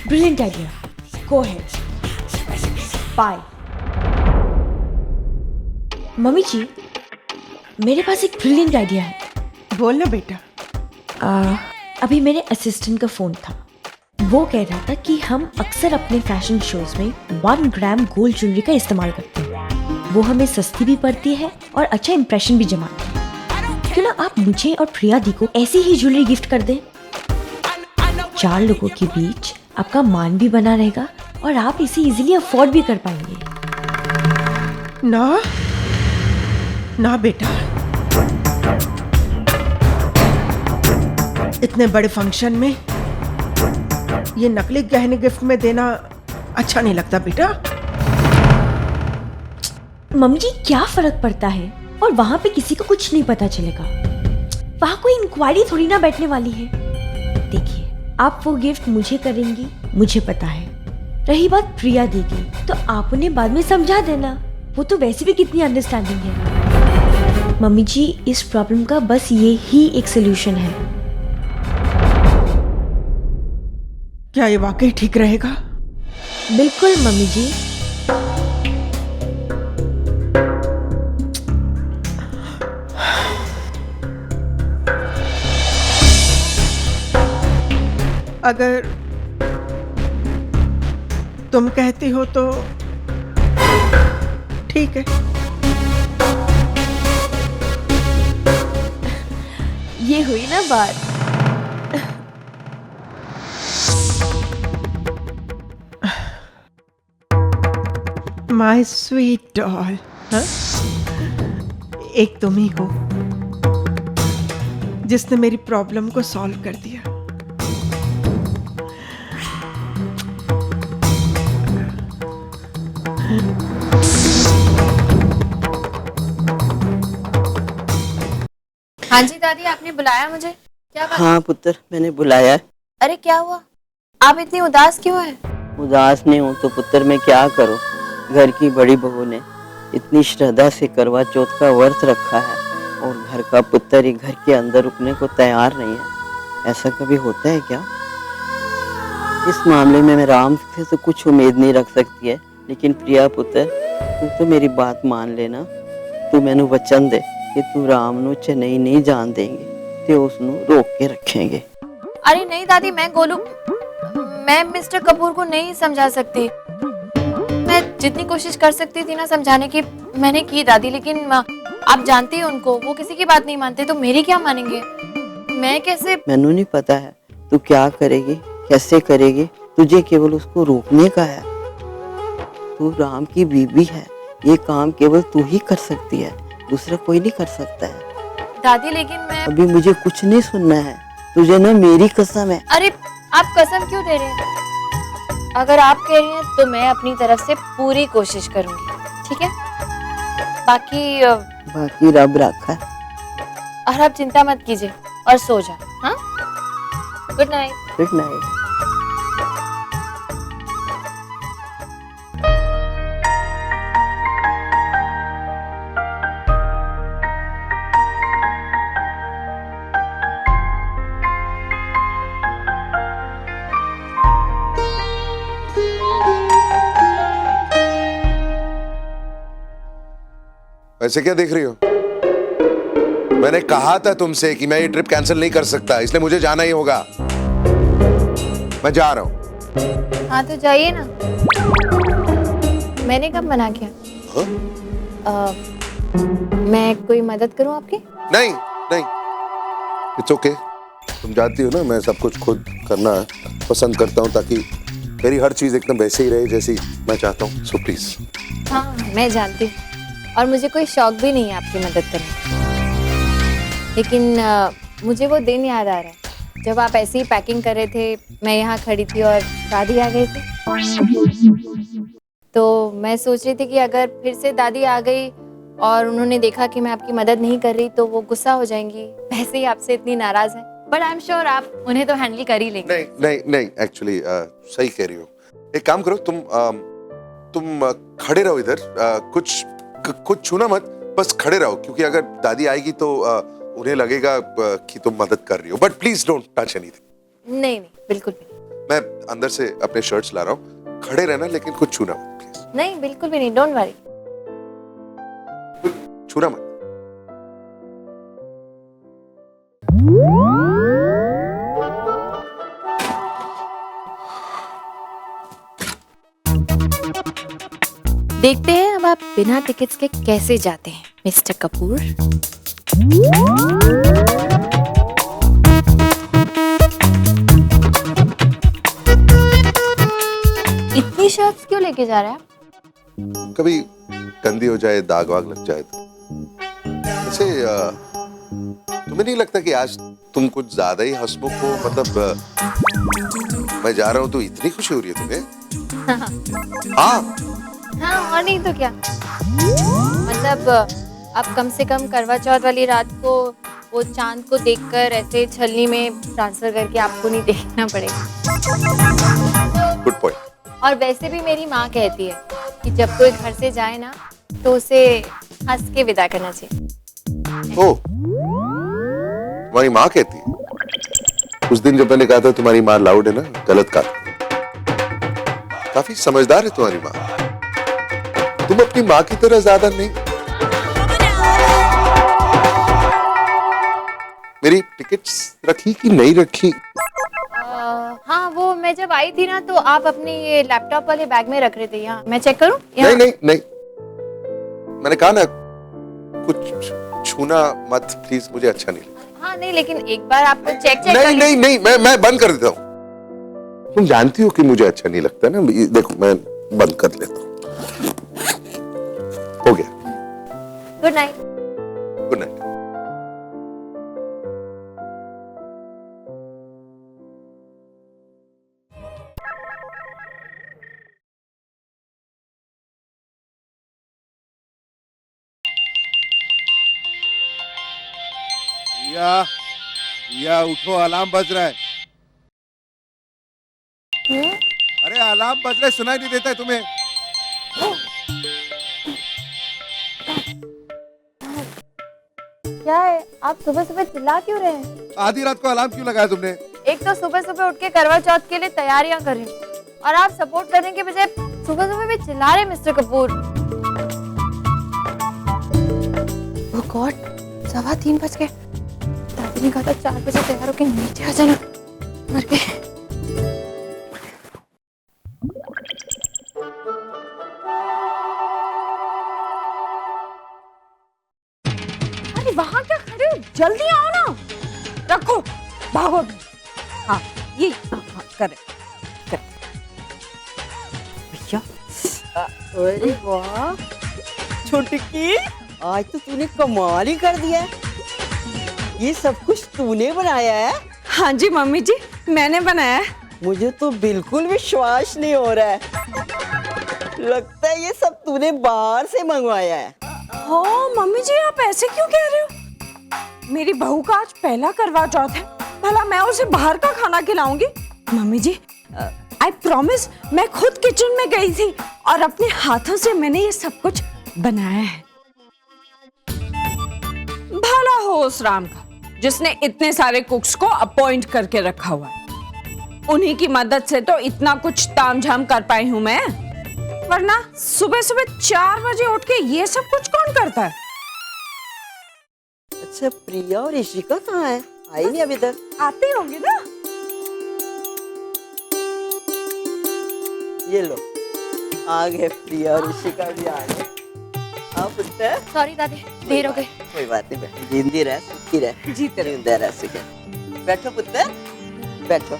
Brilliant idea, go ahead, bye. मम्मी जी मेरे पास एक ब्रिलियंट आइडिया है। बोल ना बेटा। अभी मेरे असिस्टेंट का फोन था, वो कह रहा था कि हम अक्सर अपने फैशन शोज में 1 ग्राम गोल्ड ज्वेलरी का इस्तेमाल करते हैं। वो हमें सस्ती भी पड़ती है और अच्छा इंप्रेशन भी जमाती है। क्यों ना आप मुझे और प्रिया दी को ऐसी ही ज्वेलरी गिफ्ट कर दें? 4 लोगों के बीच आपका मान भी बना रहेगा और आप इसे इजीली अफोर्ड भी कर पाएंगे। ना ना बेटा, इतने बड़े फंक्शन में ये नकली गहने गिफ्ट में देना अच्छा नहीं लगता बेटा। मम्मी जी क्या फर्क पड़ता है, और वहां पे किसी को कुछ नहीं पता चलेगा। वहाँ कोई इंक्वायरी थोड़ी ना बैठने वाली है। देखिए, आप वो गिफ्ट मुझे करेंगी, मुझे पता है। रही बात प्रिया दी की, तो आप उन्हें बाद में समझा देना। वो तो वैसे भी कितनी अंडरस्टैंडिंग है। मम्मी जी, इस प्रॉब्लम का बस ये ही एक सोल्यूशन है। क्या ये वाकई ठीक रहेगा? बिल्कुल मम्मी जी। अगर तुम कहती हो तो ठीक है। ये हुई ना बात। माय स्वीट डॉल, एक तुम ही हो जिसने मेरी प्रॉब्लम को सॉल्व कर दिया। हाँ जी दादी, आपने बुलाया मुझे? क्या बात? हाँ पुत्र, मैंने बुलाया है। अरे क्या हुआ? आप इतनी उदास क्यों हैं? उदास नहीं हूँ तो पुत्र मैं क्या करूँ। घर की बड़ी बहू ने इतनी श्रद्धा से करवा चौथ का व्रत रखा है और घर का पुत्र ही घर के अंदर रुकने को तैयार नहीं है। ऐसा कभी होता है क्या? इस मामले में मैं राम से तो कुछ उम्मीद नहीं रख सकती है, लेकिन प्रिया पुत्र, तू तो मेरी बात मान लेना। तू मैनू वचन दे कि तू राम नू चेन्नई नहीं जान देंगे, ते उसनू रोक के रखेंगे। अरे नहीं दादी, मैं मिस्टर कपूर को नहीं समझा सकती। मैं जितनी कोशिश कर सकती थी ना समझाने की, मैंने की दादी, लेकिन आप जानती हो उनको, वो किसी की बात नहीं मानते, तो मेरी क्या मानेंगे? मैं कैसे? मैनू नहीं पता है तू क्या करेगी, कैसे करेगी। तुझे केवल उसको रोकने का है। तू राम की बीवी है, ये काम केवल तू ही कर सकती है, दूसरा कोई नहीं कर सकता है। दादी लेकिन मैं अभी मुझे कुछ नहीं सुनना है, तुझे ना मेरी कसम है। अरे आप कसम क्यों दे रहे हैं? अगर आप कह रही हैं तो मैं अपनी तरफ से पूरी कोशिश करूंगी, ठीक है? बाकी रब रखा है। और आप चिंता मत कीजिए और सो जाओ। हाँ, गुड नाइट। Good night. वैसे क्या देख रही हो? मैंने कहा था तुमसे कि मैं ये ट्रिप कैंसिल नहीं कर सकता, इसलिए मुझे जाना ही होगा। मैं जा रहा हूँ। हाँ तो जाइए ना। मैंने कब मना किया? मैं कोई मदद करूँ आपकी? नहीं नहीं, इट्स ओके। तुम जानती हो ना, मैं सब कुछ खुद करना पसंद करता हूँ, ताकि मेरी हर चीज एकदम वैसे ही रहे जैसी मैं चाहता हूँ। So please. हाँ मैं जानती हूँ, और मुझे कोई शौक भी नहीं है आपकी मदद करने, लेकिन मुझे वो दिन याद आ रहा है जब आप ऐसे ही पैकिंग कर रहे थे, मैं यहाँ खड़ी थी और दादी आ गई थी। तो मैं सोच रही थी कि अगर फिर से दादी आ गई और उन्होंने देखा कि मैं आपकी मदद नहीं कर रही तो वो गुस्सा हो जाएंगी, वैसे ही आपसे इतनी नाराज है, बट आई एम श्योर आप उन्हें तो हैंडल कर ही लेंगे। नहीं नहीं नहीं, एक्चुअली सही कह रही हो। एक काम करो, तुम खड़े रहो इधर, कुछ छूना मत, बस खड़े रहो, क्योंकि अगर दादी आएगी तो उन्हें लगेगा कि तुम मदद कर रही हो। But please don't touch anything. नहीं नहीं, बिल्कुल भी। मैं अंदर से अपने शर्ट्स ला रहा हूँ, खड़े रहना, लेकिन कुछ छूना मत प्लीज। नहीं बिल्कुल भी नहीं, डोंट वरी। छूना मत। देखते हैं अब आप बिना टिकट्स के कैसे जाते हैं मिस्टर कपूर। इतनी शर्ट्स क्यों लेके जा रहे हैं आप? कभी गंदी हो जाए, दाग वाग लग जाए तो। वैसे तुम्हें नहीं लगता कि आज तुम कुछ ज्यादा ही हंसमुख हो? मतलब मैं जा रहा हूँ तो इतनी खुशी हो रही है तुम्हें? हाँ हाँ, और नहीं तो क्या। मतलब अब कम से कम करवा चौथ वाली रात को वो चांद को देखकर ऐसे छलनी में ट्रांसफर करके आपको नहीं देखना पड़ेगा। Good point. और वैसे भी मेरी माँ कहती है कि जब कोई घर से जाए ना तो उसे हंस के विदा करना चाहिए। ओ, तुम्हारी माँ कहती है? उस दिन जब मैंने कहा था तुम्हारी माँ लाउड है ना, गलत कहा। काफी समझदार है तुम्हारी माँ। तुम अपनी माँ की तरह ज्यादा नहीं। मेरी टिकट्स रखी कि नहीं रखी? हाँ, वो मैं जब आई थी ना तो आप अपने ये लैपटॉप वाले बैग में रख रहे थे। यहाँ मैं चेक करूँ? नहीं नहीं नहीं, मैंने कहा ना कुछ छूना मत प्लीज, मुझे अच्छा नहीं लगता। हाँ नहीं, लेकिन एक बार आपको चेक नहीं नहीं नहीं, मैं बंद कर देता हूँ। तुम जानती हो कि मुझे अच्छा नहीं लगता ना। देखो मैं बंद कर लेता हूँ। हो गया। Good night. Good night. या उठो, अलार्म बज रहा है। अरे अलार्म बज रहा है, सुनाई नहीं देता है तुम्हें? क्या है, आप सुबह सुबह चिल्ला क्यों रहे हैं? आधी रात को अलार्म क्यों लगाया तुमने? एक तो सुबह सुबह उठ के करवा चौथ के लिए तैयारियां कर रही हूँ और आप सपोर्ट करने के बजाय सुबह सुबह भी चिल्ला रहे हैं मिस्टर कपूर। ओह गॉड, 3:15 बज गए। दादी ने कहा था 4 बजे तैयार होके नीचे आ जाना। मर गए। अरे वहां क्या खड़े हो, जल्दी आओ ना। रखो, भागो। हाँ ये करे भैया। अरे वाह छुटकी, आज तो तूने कमाल ही कर दिया है। ये सब कुछ तूने बनाया है? हाँ जी मम्मी जी, मैंने बनाया है। मुझे तो बिल्कुल विश्वास नहीं हो रहा है। लगता है ये सब तूने बाहर से मंगवाया है। हाँ मम्मी जी, आप ऐसे क्यों कह रहे हो? मेरी बहू का आज पहला करवा चौथ है, भला मैं उसे बाहर का खाना खिलाऊंगी? मम्मी जी आई प्रॉमिस, मैं खुद किचन में गई थी और अपने हाथों से मैंने ये सब कुछ बनाया है। भला हो उस राम का जिसने इतने सारे कुक्स को अपॉइंट करके रखा हुआ है। उन्हीं की मदद से तो इतना कुछ तामझाम कर पाई हूं मैं, वरना सुबह सुबह 4 बजे उठ के ये सब कुछ कौन करता है? अच्छा प्रिया और ऋषिका कहाँ है? आई नहीं अभी तक? आते होंगे ना। ये लो, आ गए प्रिया और ऋषिका भी आ गए। आप पुत्र? सॉरी दादी, देर हो गई। कोई बात नहीं बेटा, जिंदी रह, सुखी रह, जीते रह सके। बैठो पुत्र, बैठो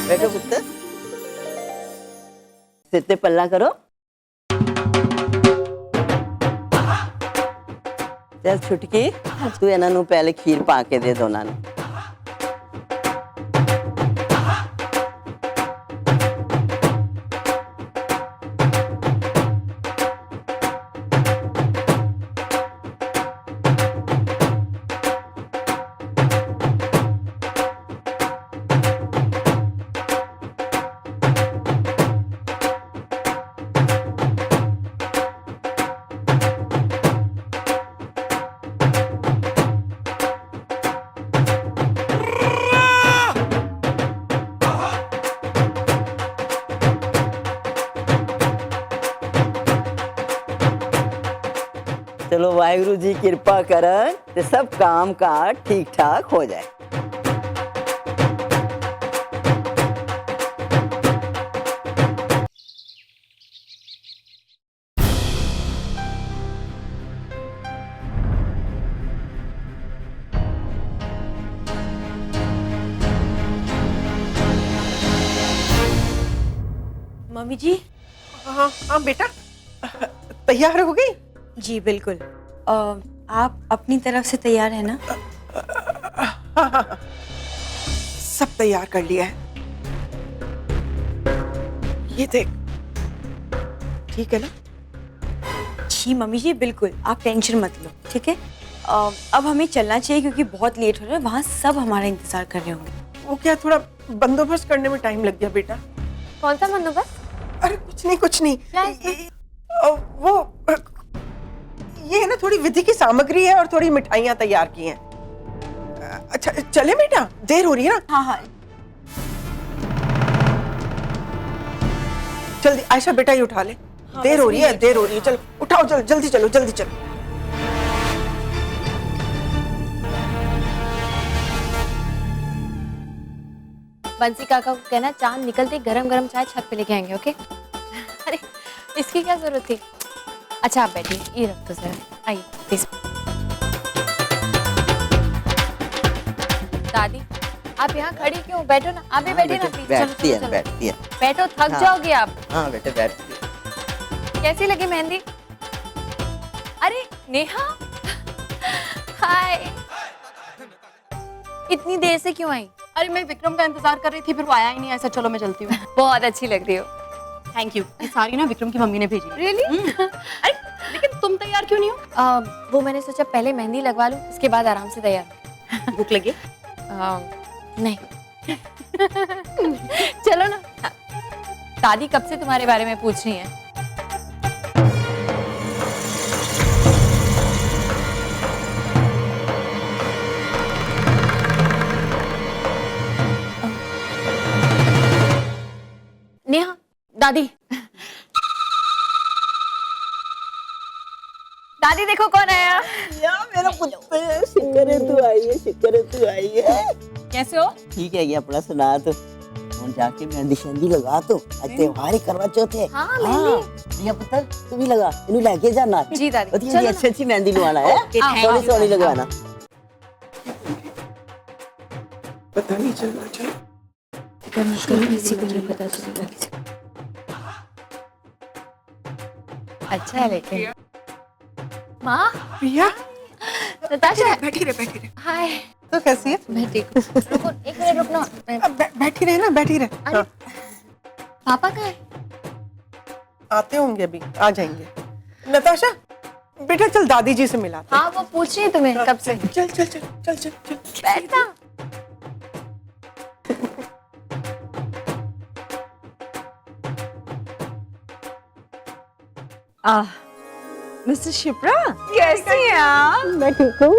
बैठो पुत्र। सिर पे पल्ला करो। चल छुटकी, तू इन्हां नूं पहले खीर पा के दे दो नानू। चलो वाहिगुरु जी कृपा करन ते सब काम काज ठीक ठाक हो जाए। मम्मी जी। हाँ हाँ बेटा, तैयार हो गई? जी बिल्कुल। आप अपनी तरफ से तैयार है ना? हाँ, सब तैयार कर लिया है। ये देख, ठीक है ना? जी मम्मी जी बिल्कुल, आप टेंशन मत लो, ठीक है? अब हमें चलना चाहिए क्योंकि बहुत लेट हो रहा है, वहाँ सब हमारा इंतजार कर रहे होंगे। वो क्या थोड़ा बंदोबस्त करने में टाइम लग गया बेटा। कौन सा बंदोबस्त? अरे कुछ नहीं क्या है इसमें? ये है ना, थोड़ी विधि की सामग्री है और थोड़ी मिठाइयाँ तैयार की हैं। अच्छा चले बेटा, देर हो रही है ना। हाँ। जल्दी आयशा बेटा ये उठा ले। देर हो रही है, चल उठाओ, जल्दी चलो। बंसी काका को कहना चांद निकलते गरम गरम चाय छत पे लेके आएंगे, ओके? अरे इसकी क्या जरूरत थी? अच्छा आप बैठिए, ये रख दो जरा, आइए प्लीज। दादी आप यहाँ खड़ी क्यों? बैठो ना, आप भी बैठिए ना प्लीज। बैठती है। बैठो, थक जाओगे आप। हाँ बेटे बैठती है। कैसी लगी मेहंदी? अरे नेहा, हाय। इतनी देर से क्यों आई? अरे मैं विक्रम का इंतजार कर रही थी, फिर वो आया ही नहीं। ऐसा चलो मैं चलती हूँ। बहुत अच्छी लग रही हो। Thank you. ये सारी ना विक्रम की मम्मी ने भेजी। रियली? अरे लेकिन तुम तैयार क्यों नहीं हो? वो मैंने सोचा पहले मेहंदी लगवा लूं, उसके बाद आराम से तैयार। भूख लगी? नहीं। चलो ना। दादी कब से तुम्हारे बारे में पूछ रही है। नेहा, दादी दादी देखो कौन आया। यार मेरा पुत्र, शुक्र है तू आई है। कैसे हो? ठीक है, ये अपना सुना तो हम जाके मेहंदी शहंदी लगा तो आज त्योहार ही करवा चौथ है। हाँ मेहंदी। ये पुत्र तू भी लगा, इन्हें लेके जाना। जी दादी। चलो अच्छी मेहंदी लगवाना है, सोनी लगवाना। पता नहीं चलना चाहिए। अच्छा है लेकिन। माँ, प्रिया, नताशा। बैठी रहे। हाय। तो कैसी है? मैं ठीक हूँ। रुको एक मिनट रुकना। बैठी रहे। अरे पापा कहाँ है? आते होंगे अभी, आ जाएंगे। नताशा बेटा चल दादी जी से मिला। हाँ वो पूछ रही है तुम्हें कब से। चल। बैठना। मिस्टर शिप्रा, कैसी हैं आप? मैं ठीक हूँ।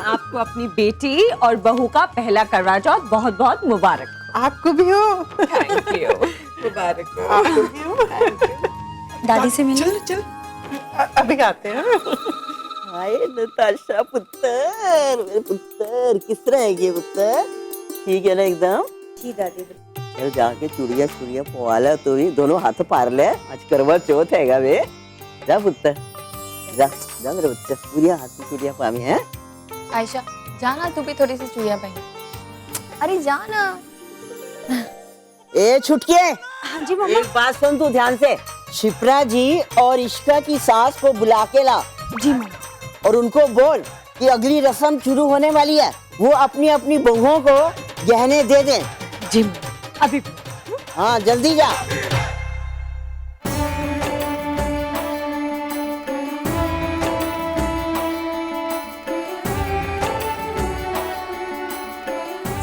आपको अपनी बेटी और बहू का पहला करवा चौथ बहुत बहुत मुबारक। आपको भी हो। Thank you. मुबारक हो। आपको भी हो। दादी से मिले। चल अभी आते हैं। हाय नताशा पुत्र, किस तरह है ये पुत्र? ठीक है ना एकदम? जी दादी। चल जाके चूड़िया पवाला तो ही दोनों हाथ पार ले, आज करवा चौथ हैगा वे। जा पुत्र, जा मेरे बच्चा, पूरी हाथ में चूड़िया पामी है। आयशा जाना, तू भी थोड़ी सी चूड़िया पहन। अरे जाना। ए छुटके। हाँ जी मम्मा। एक बात सुन तू ध्यान से, शिप्रा जी और इश्का की सास को बुला के ला। जी मम्मा। और उनको बोल कि अगली रस्म शुरू होने वाली है, वो अपनी अपनी बहुओं को गहने दे दें। जी अभी। हाँ जल्दी जा।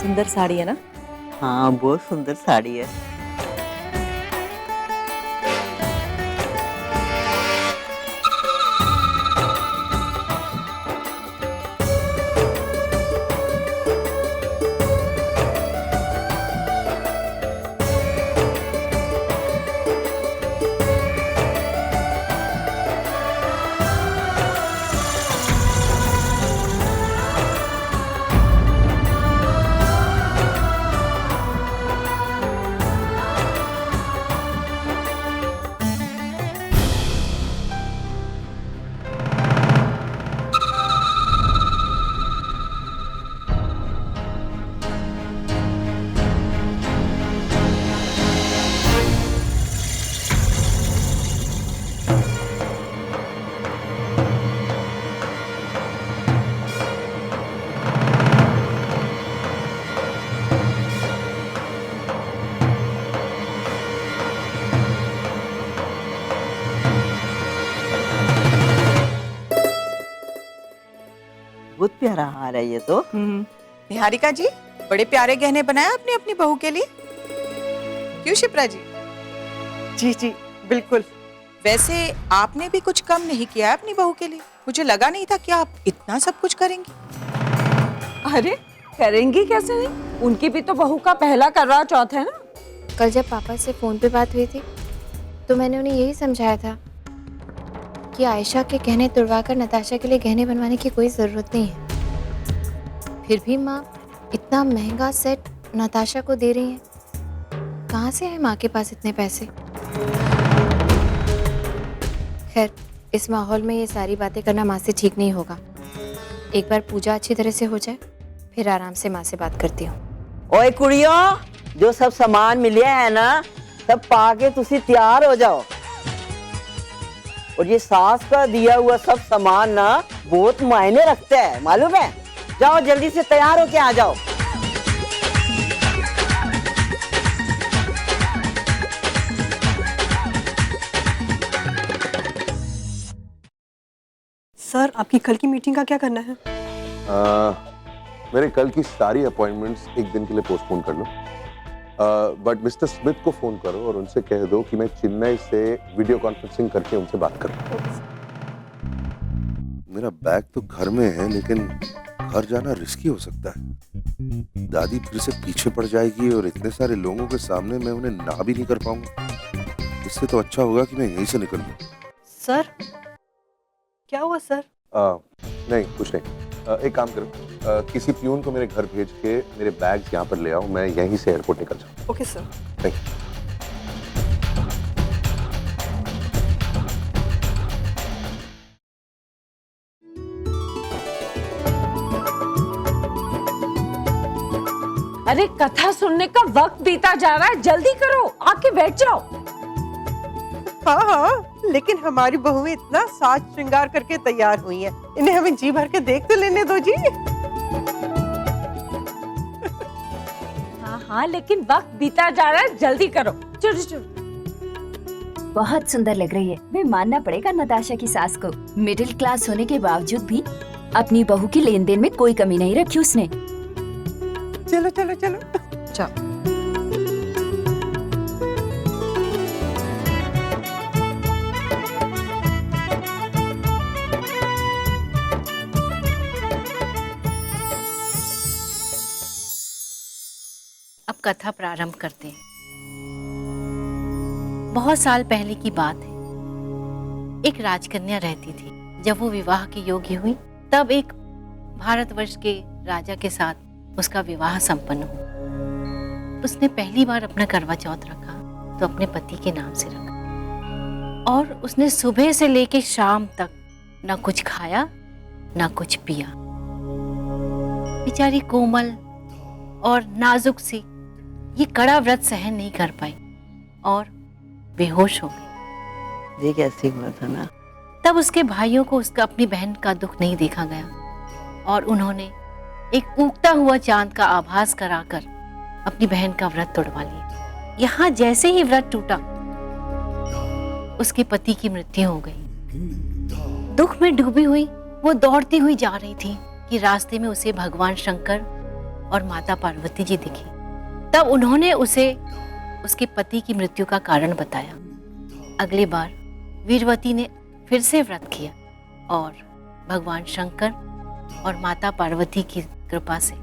सुंदर साड़ी है ना? हाँ बहुत सुंदर साड़ी है। बहुत प्यारा हार है ये तो। निहारिका जी, बड़े प्यारे गहने बनाए आपने अपनी बहू के लिए, क्यों शिप्रा जी? जी जी बिल्कुल। वैसे आपने भी कुछ कम नहीं किया है अपनी बहू के लिए, मुझे लगा नहीं था कि आप इतना सब कुछ करेंगी। अरे करेंगी कैसे नहीं, उनकी भी तो बहू का पहला करवा चौथ है ना। कल जब पापा से फोन पे बात हुई थी तो मैंने उन्हें यही समझाया था कि आयशा के गहने तुड़वाकर नताशा के लिए गहने बनवाने की कोई ज़रूरत नहीं है। फिर भी माँ इतना महंगा सेट नताशा को दे रही हैं, कहाँ से है माँ के पास इतने पैसे? खैर, इस माहौल में ये सारी बातें करना माँ से ठीक नहीं होगा। एक बार पूजा अच्छी तरह से हो जाए फिर आराम से माँ से बात करती हूँ। ओए कुड़ियों, जो सब सामान मिले है ना सब पाके तुसी तैयार हो जाओ। और ये सास का दिया हुआ सब सामान ना बहुत मायने रखता है, मालूम है। जाओ जल्दी से तैयार होके आ जाओ। सर, आपकी कल की मीटिंग का क्या करना है? मेरे कल की सारी अपॉइंटमेंट्स एक दिन के लिए पोस्टपोन कर लो। बट मिस्टर स्मिथ को फोन करो और उनसे कह दो कि मैं चेन्नई से वीडियो कॉन्फ्रेंसिंग करके उनसे बात कर रहा हूँ। मेरा बैग तो घर में है लेकिन घर जाना रिस्की हो सकता है। दादी फिर से पीछे पड़ जाएगी और इतने सारे लोगों के सामने मैं उन्हें ना भी नहीं कर पाऊंगा। इससे तो अच्छा होगा कि मैं यहीं से निकल लूं। सर, क्या हुआ सर? नहीं कुछ नहीं। एक काम करो, किसी प्यून को मेरे घर भेज के मेरे बैग्स यहाँ पर ले आओ, मैं यहीं से एयरपोर्ट निकल जाऊँ। Okay sir. Thank you. अरे कथा सुनने का वक्त बीता जा रहा है, जल्दी करो, आके बैठ जाओ। हाँ हाँ, लेकिन हमारी बहुएं इतना साज श्रृंगार करके तैयार हुई हैं, इन्हें हमें जी भर के देख तो लेने दो जी। हाँ हाँ, लेकिन वक्त बीता जा रहा है, जल्दी करो, चलो चलो। बहुत सुंदर लग रही है। मैं मानना पड़ेगा नताशा की सास को, मिडिल क्लास होने के बावजूद भी अपनी बहू की लेन देन में कोई कमी नहीं रखी उसने। चलो चलो चलो चलो। अब कथा प्रारंभ करते हैं। बहुत साल पहले की बात है। एक राजकन्या रहती थी। जब वो विवाह की योग्य हुई तब एक भारतवर्ष के राजा के साथ उसका विवाह संपन्न हुआ। उसने पहली बार अपना करवा चौथ रखा तो अपने पति के नाम से रखा और उसने सुबह से लेकर शाम तक ना कुछ खाया ना कुछ पिया। बेचारी कोमल और नाजुक सी ये कड़ा व्रत सहन नहीं कर पाई और बेहोश हो गई। ये कैसे हुआ था ना? तब उसके भाइयों को उसका अपनी बहन का दुख नहीं देखा गया और उन्होंने एक उगता हुआ चांद का आभास कराकर अपनी बहन का व्रत तोड़वा लिया। यहाँ जैसे ही व्रत टूटा उसके पति की मृत्यु हो गई। दुख में डूबी हुई वो दौड़ती हुई जा रही थी कि रास्ते में उसे भगवान शंकर और माता पार्वती जी दिखी। तब उन्होंने उसे उसके पति की मृत्यु का कारण बताया। अगली बार वीरवती ने फिर से व्रत किया और भगवान शंकर और माता पार्वती की कृपा से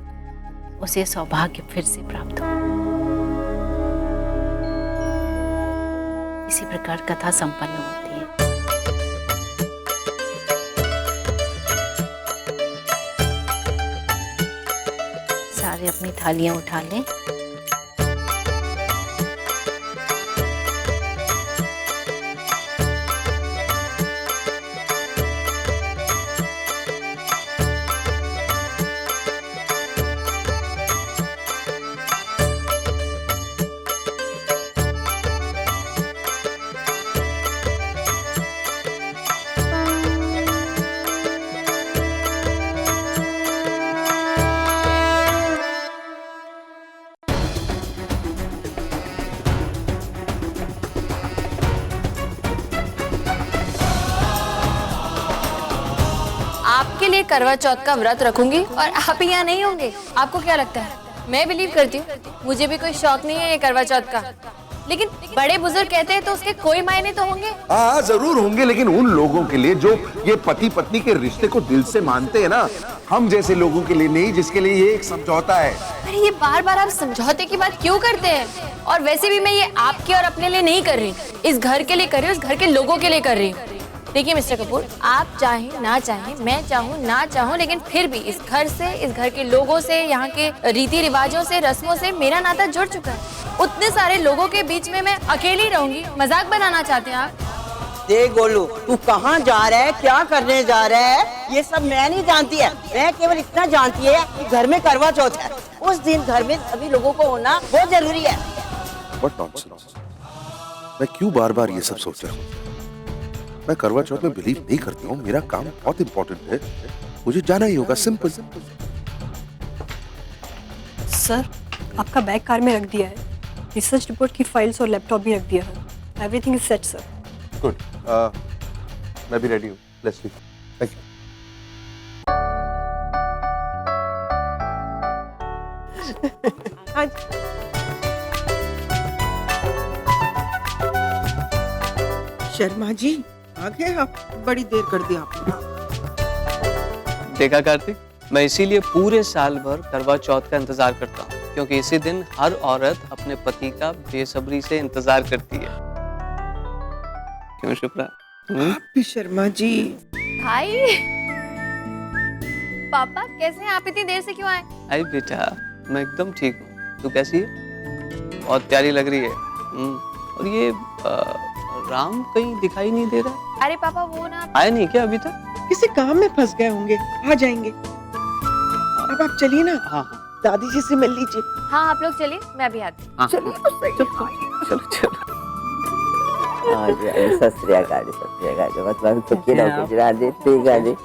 उसे सौभाग्य फिर से प्राप्त हुआ। इसी प्रकार कथा संपन्न होती है। सारे अपनी थालियां उठा लें। करवा चौथ का व्रत रखूंगी और आप ही यहाँ नहीं होंगे। आपको क्या लगता है? मैं बिलीव करती हूँ, मुझे भी कोई शौक नहीं है ये करवा चौथ का, लेकिन बड़े बुजुर्ग कहते हैं तो उसके कोई मायने तो होंगे। हाँ जरूर होंगे, लेकिन उन लोगों के लिए जो ये पति पत्नी के रिश्ते को दिल से मानते हैं ना, हम जैसे लोगों के लिए नहीं, जिसके लिए ये एक समझौता है। अरे ये बार बार आप समझौते की बात क्यों करते हैं? और वैसे भी मैं ये आपके और अपने लिए नहीं कर रही, इस घर के लिए कर रही हूँ, इस घर के लोगों के लिए कर रही हूँ। देखिए मिस्टर कपूर, आप चाहें ना चाहें, मैं चाहूँ ना चाहूँ, लेकिन फिर भी इस घर से, इस घर के लोगों से, यहाँ के रीति रिवाजों से, रस्मों से मेरा नाता जुड़ चुका है। उतने सारे लोगों के बीच में मैं अकेली रहूंगी? मजाक बनाना चाहते हैं आप? देख गोलू, तू कहाँ जा रहा है, क्या करने जा रहा है, ये सब मैं नहीं जानती है। मैं केवल इतना जानती है कि घर में करवा चौथ है, उस दिन घर में सभी लोगों को होना बहुत जरूरी है। What nonsense! मैं क्यों बार बार ये सब सोच रहा हूँ? मैं करवा चौथ में बिलीव नहीं करती हूँ। मेरा काम बहुत इम्पोर्टेंट है, मुझे जाना ही होगा। सिंपल। सर, आपका बैग कार में रख दिया है, रिसर्च रिपोर्ट की फाइल्स और लैपटॉप भी रख दिया है। Everything is set sir. Good. मैं भी रेडी हूँ। Let's leave. Thank you. Sharma ji आ गए आप, बड़ी देर कर दी आपने। देखा कार्तिक, मैं इसीलिए पूरे साल भर करवा चौथ का इंतजार करता हूँ, क्योंकि इसी दिन हर औरत अपने पति का बेसब्री से इंतजार करती है। क्यों शिप्रा? आप भी शर्मा जी। भाई, पापा कैसे हैं आप? इतनी देर से क्यों आए? आई बेटा, मैं एकदम ठीक हूँ। तू कैसी है? बहुत प्यारी लग रही है। और ये राम कहीं दिखाई नहीं दे रहा। अरे पापा वो ना आए नहीं क्या अभी तक? किसी काम में फंस गए होंगे, आ जाएंगे। अब आप चलिए ना। हाँ। दादी जी से मिल लीजिए। हाँ आप लोग चलिए, मैं अभी आती हूँ। चलिए तो सही। चलो। सत श्री अकाल, सत श्री अकाल। मतलब तो क्या गुजरात दे, ठीक है जी।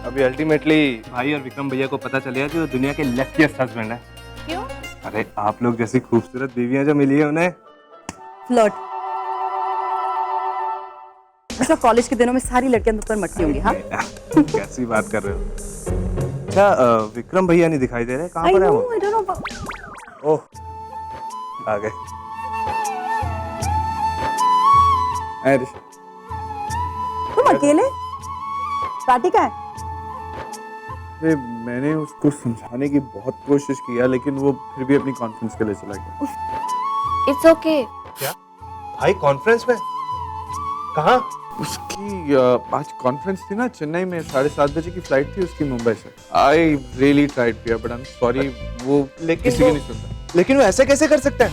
अभी अल्टीमेटली भाई और विक्रम भैया को पता चल गया कि वो दुनिया के लकीएस्ट हस्बैंड है। क्यों? अरे आप लोग जैसी खूबसूरत बीवियां जो मिली है उन्हें। फ्लर्ट। अच्छा, कॉलेज के दिनों में सारी लड़कियां तुम पर मटकी होंगी। हाँ कैसी बात कर रहे हो? अच्छा, विक्रम भैया नहीं दिखाई दे रहे, कहाँ पर है वो? ओह, आ गए। तुम अकेले? पार्टी का है? मैंने उसको समझाने की बहुत कोशिश किया, लेकिन वो फिर भी अपनी कॉन्फ्रेंस के लिए चला गया। It's okay. क्या भाई, कॉन्फ्रेंस में? कहाँ? उसकी आज कॉन्फ्रेंस थी ना चेन्नई में, 7:30 बजे की फ्लाइट थी उसकी मुंबई से। आई रियली ट्राइड पिया, बट आई एम सॉरी, वो किसी की नहीं सुनता। लेकिन वो ऐसे कैसे कर सकता है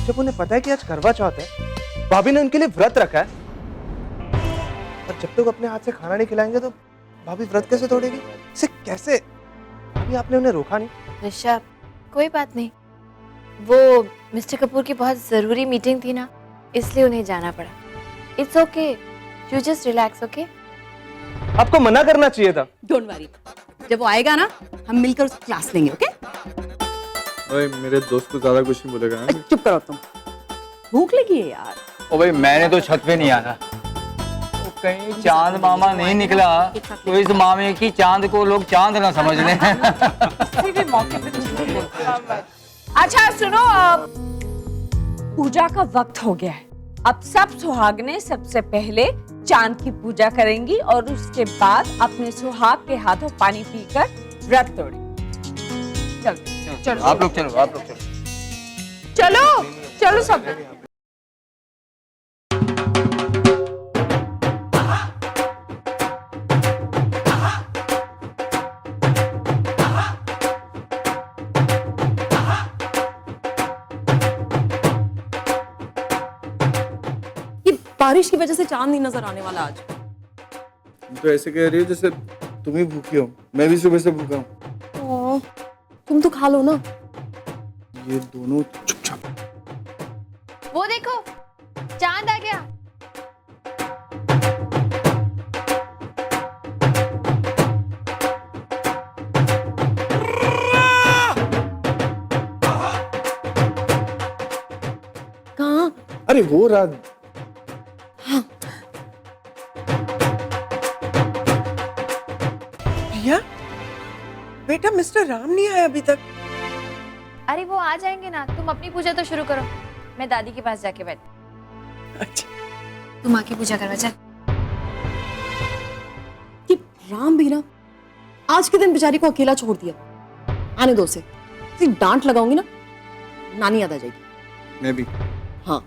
जब उन्हें पता है कि आज करवा चौथ है, भाभी ने उनके लिए व्रत रखा है, और जब तक अपने हाथ से खाना नहीं खिलाएंगे तो भाभी व्रत कैसे तोड़ेगी? इसे कैसे? अभी आपने उन्हें रोका नहीं? ऋषभ, कोई बात नहीं, वो मिस्टर कपूर की बहुत जरूरी मीटिंग थी ना, इसलिए उन्हें जाना पड़ा। It's okay, you just relax. Okay, आपको मना करना चाहिए था। डोंट वरी, जब वो आएगा ना हम मिलकर उसकी क्लास लेंगे। ओके? ओए, मेरे दोस्त को ज्यादा कुछ नहीं बोलेगा। चुप करो तुम, भूख लगी है यार। ओ भाई, मैंने तो छत पे नहीं आना। कहीं चांद मामा नहीं निकला तो इस मामे की चांद को लोग चांद ना समझ लें। अच्छा सुनो, पूजा का वक्त हो गया है। अब सब सुहागनें सबसे पहले चांद की पूजा करेंगी और उसके बाद अपने सुहाग के हाथों पानी पीकर व्रत तोड़ेंगी। चलो आप लोग चलो, आप लोग चलो। चलो चलो सब। बारिश की वजह से चांद नहीं नजर आने वाला आज। तुम तो ऐसे कह रही हो जैसे तुम ही भूखी हो। मैं भी सुबह से भूखा हूँ। तुम तो खा लो ना। ये दोनों चुपचाप। वो देखो, चांद आ गया। अरे वो रहा। प्रिया बेटा, मिस्टर राम नहीं आया अभी तक। अरे वो आ जाएंगे ना, तुम अपनी पूजा तो शुरू करो, मैं दादी के पास जाके बैठ। अच्छा तुम आके पूजा करवा चल। कि राम भी ना आज के दिन बेचारी को अकेला छोड़ दिया। आने दो उसे, डांट लगाऊंगी ना नानी याद आ जाएगी। मैं भी। हाँ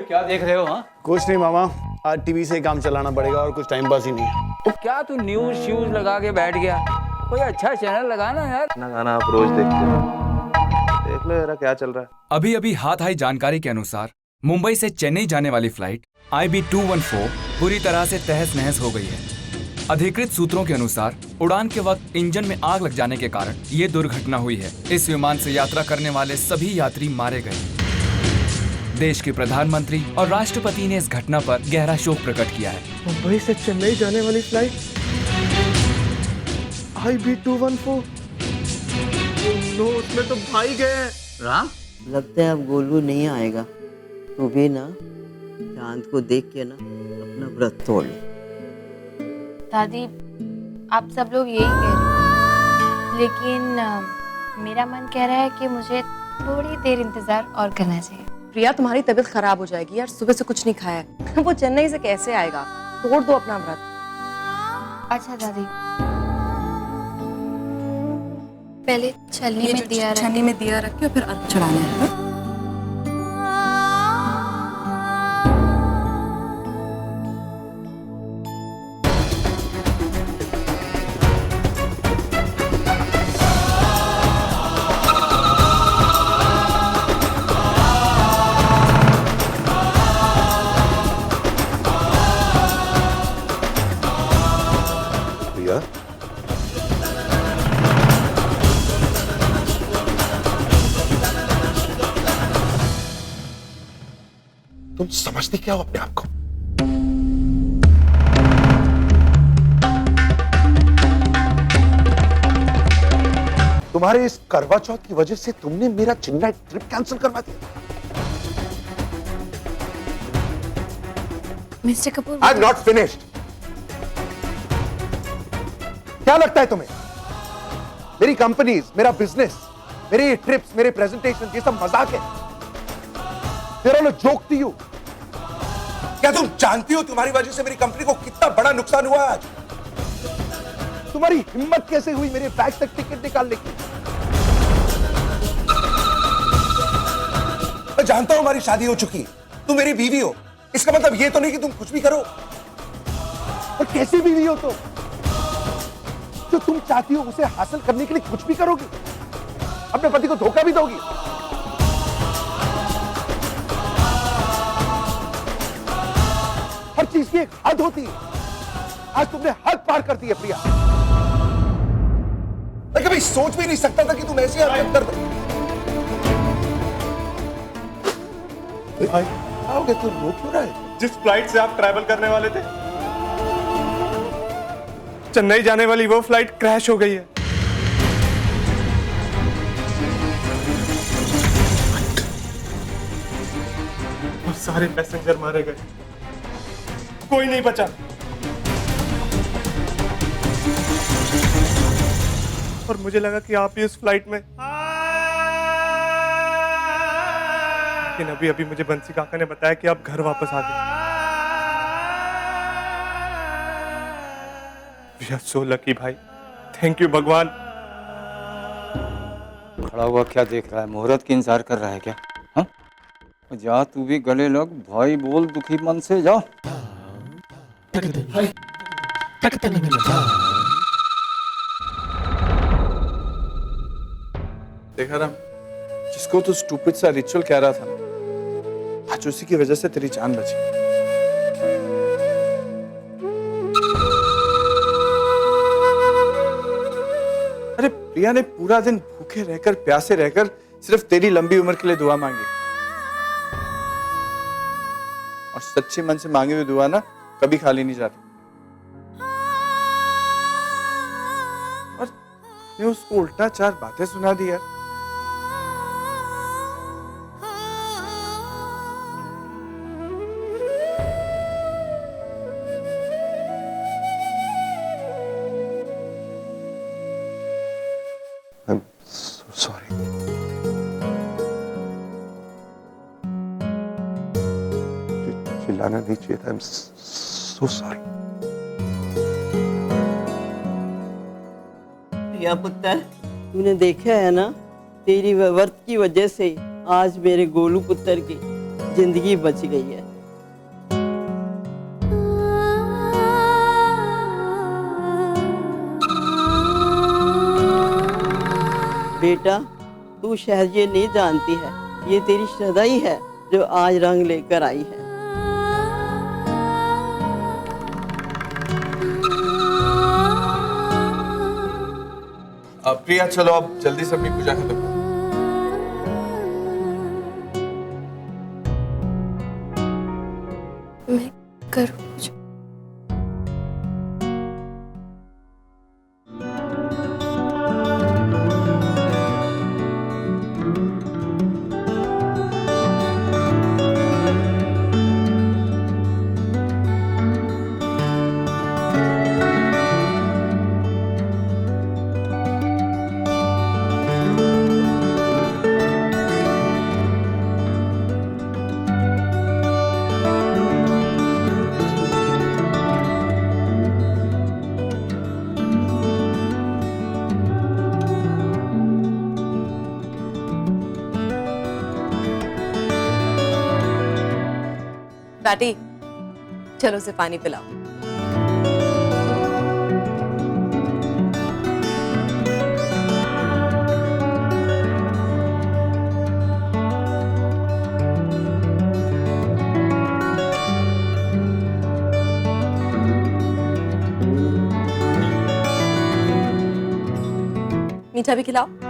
क्या देख रहे हो? हाँ कुछ नहीं मामा, आज टीवी से काम चलाना पड़ेगा और कुछ टाइम पास ही नहीं है। तो क्या तू न्यूज श्यूज लगा के बैठ गया? कोई अच्छा चैनल लगाना यार। ना गाना आप रोज देखते हो, देख लो यार क्या चल रहा है। अभी अभी हाथ आई जानकारी के अनुसार मुंबई से चेन्नई जाने वाली फ्लाइट IB214 पूरी तरह से तहस नहस हो गई है। अधिकृत सूत्रों के अनुसार उड़ान के वक्त इंजन में आग लग जाने के कारण ये दुर्घटना हुई है। इस विमान से यात्रा करने वाले सभी यात्री मारे गए। देश के प्रधानमंत्री और राष्ट्रपति ने इस घटना पर गहरा शोक प्रकट किया है। मुंबई से चेन्नई जाने वाली फ्लाइट IB214, नो उसमें तो भाई गए हैं। राम लगता है अब गोलू नहीं आएगा, तो भी ना चांद को देख के ना अपना व्रत तोड़ ले। दादी आप सब लोग यही कह रहे हो, लेकिन मेरा मन कह रहा है कि मुझे थोड़ी देर इंतजार और करना चाहिए। प्रिया तुम्हारी तबीयत खराब हो जाएगी यार, सुबह से कुछ नहीं खाया है। वो चेन्नई से कैसे आएगा? तोड़ दो अपना व्रत। अच्छा दादी, पहले छलनी में दिया रख, छन्नी में दिया रख के फिर अर्घ चढ़ाना है। प्रिया, तुम समझती क्या हो अपने आप को? तुम्हारे इस करवा चौथ की वजह से तुमने मेरा चेन्नई ट्रिप कैंसिल करवा दिया। Mister Kapoor, I am not finished. क्या लगता है तुम्हें मेरी कंपनीज, मेरा बिजनेस, मेरी ट्रिप्स, मेरे प्रेजेंटेशन, ये सब मजाक है? They're all a joke to you. क्या तुम जानती हो तुम्हारी वजह से मेरी कंपनी को कितना बड़ा नुकसान हुआ आज? तुम्हारी हिम्मत कैसे हुई मेरे बैग तक टिकट निकालने की? मैं जानता हूं हमारी शादी हो चुकी है, तुम मेरी बीवी हो, इसका मतलब ये तो नहीं कि तुम कुछ भी करो। और कैसी बीवी हो तो जो तुम चाहती हो उसे हासिल करने के लिए कुछ भी करोगी, अपने पति को धोखा भी दोगी। हर चीज की एक हद होती है, आज तुमने हद पार कर दी है प्रिया। मैं कभी सोच भी नहीं सकता था कि तुम ऐसी हरकत कर दो। आओगे तो रो क्यों रहा है? जिस फ्लाइट से आप ट्रैवल करने वाले थे, चेन्नई जाने वाली वो फ्लाइट क्रैश हो गई है। सारे पैसेंजर मारे गए, कोई नहीं बचा। और मुझे लगा कि आप ही उस फ्लाइट में, लेकिन अभी अभी मुझे बंसी काका ने बताया कि आप घर वापस आ गए। We are so lucky भाई, थैंक यू भगवान। खड़ा हुआ क्या देख रहा है? मुहूर्त की इंतजार कर रहा है क्या? हाँ, जा तू भी गले लग भाई, बोल दुखी मन से जा। देखा राम, जिसको तू स्टूपिड सा रिचुअल कह रहा था ना, आज उसी की वजह से तेरी जान बची। अरे प्रिया ने पूरा दिन भूखे रहकर, प्यासे रहकर सिर्फ तेरी लंबी उम्र के लिए दुआ मांगी, और सच्चे मन से मांगी हुई दुआ ना कभी खाली नहीं जाती। और मैं उसको उल्टा 4 बातें सुना दी यार। I'm so sorry. चिल्लाना नहीं चाहिए था। I'm so sorry. प्रिया पुत्र, तूने देखा है ना, तेरी व्रत की वजह से आज मेरे गोलू पुत्र की जिंदगी बच गई है। बेटा, तू शायद ये नहीं जानती है, ये तेरी श्रद्धा ही है जो आज रंग लेकर आई है। अब प्रिया चलो, अब जल्दी से अपनी पूजा खत्म करो। मैं करूँ पूजा? बैटी, चलो उसे पानी पिलाओ। मीठा भी खिलाओ।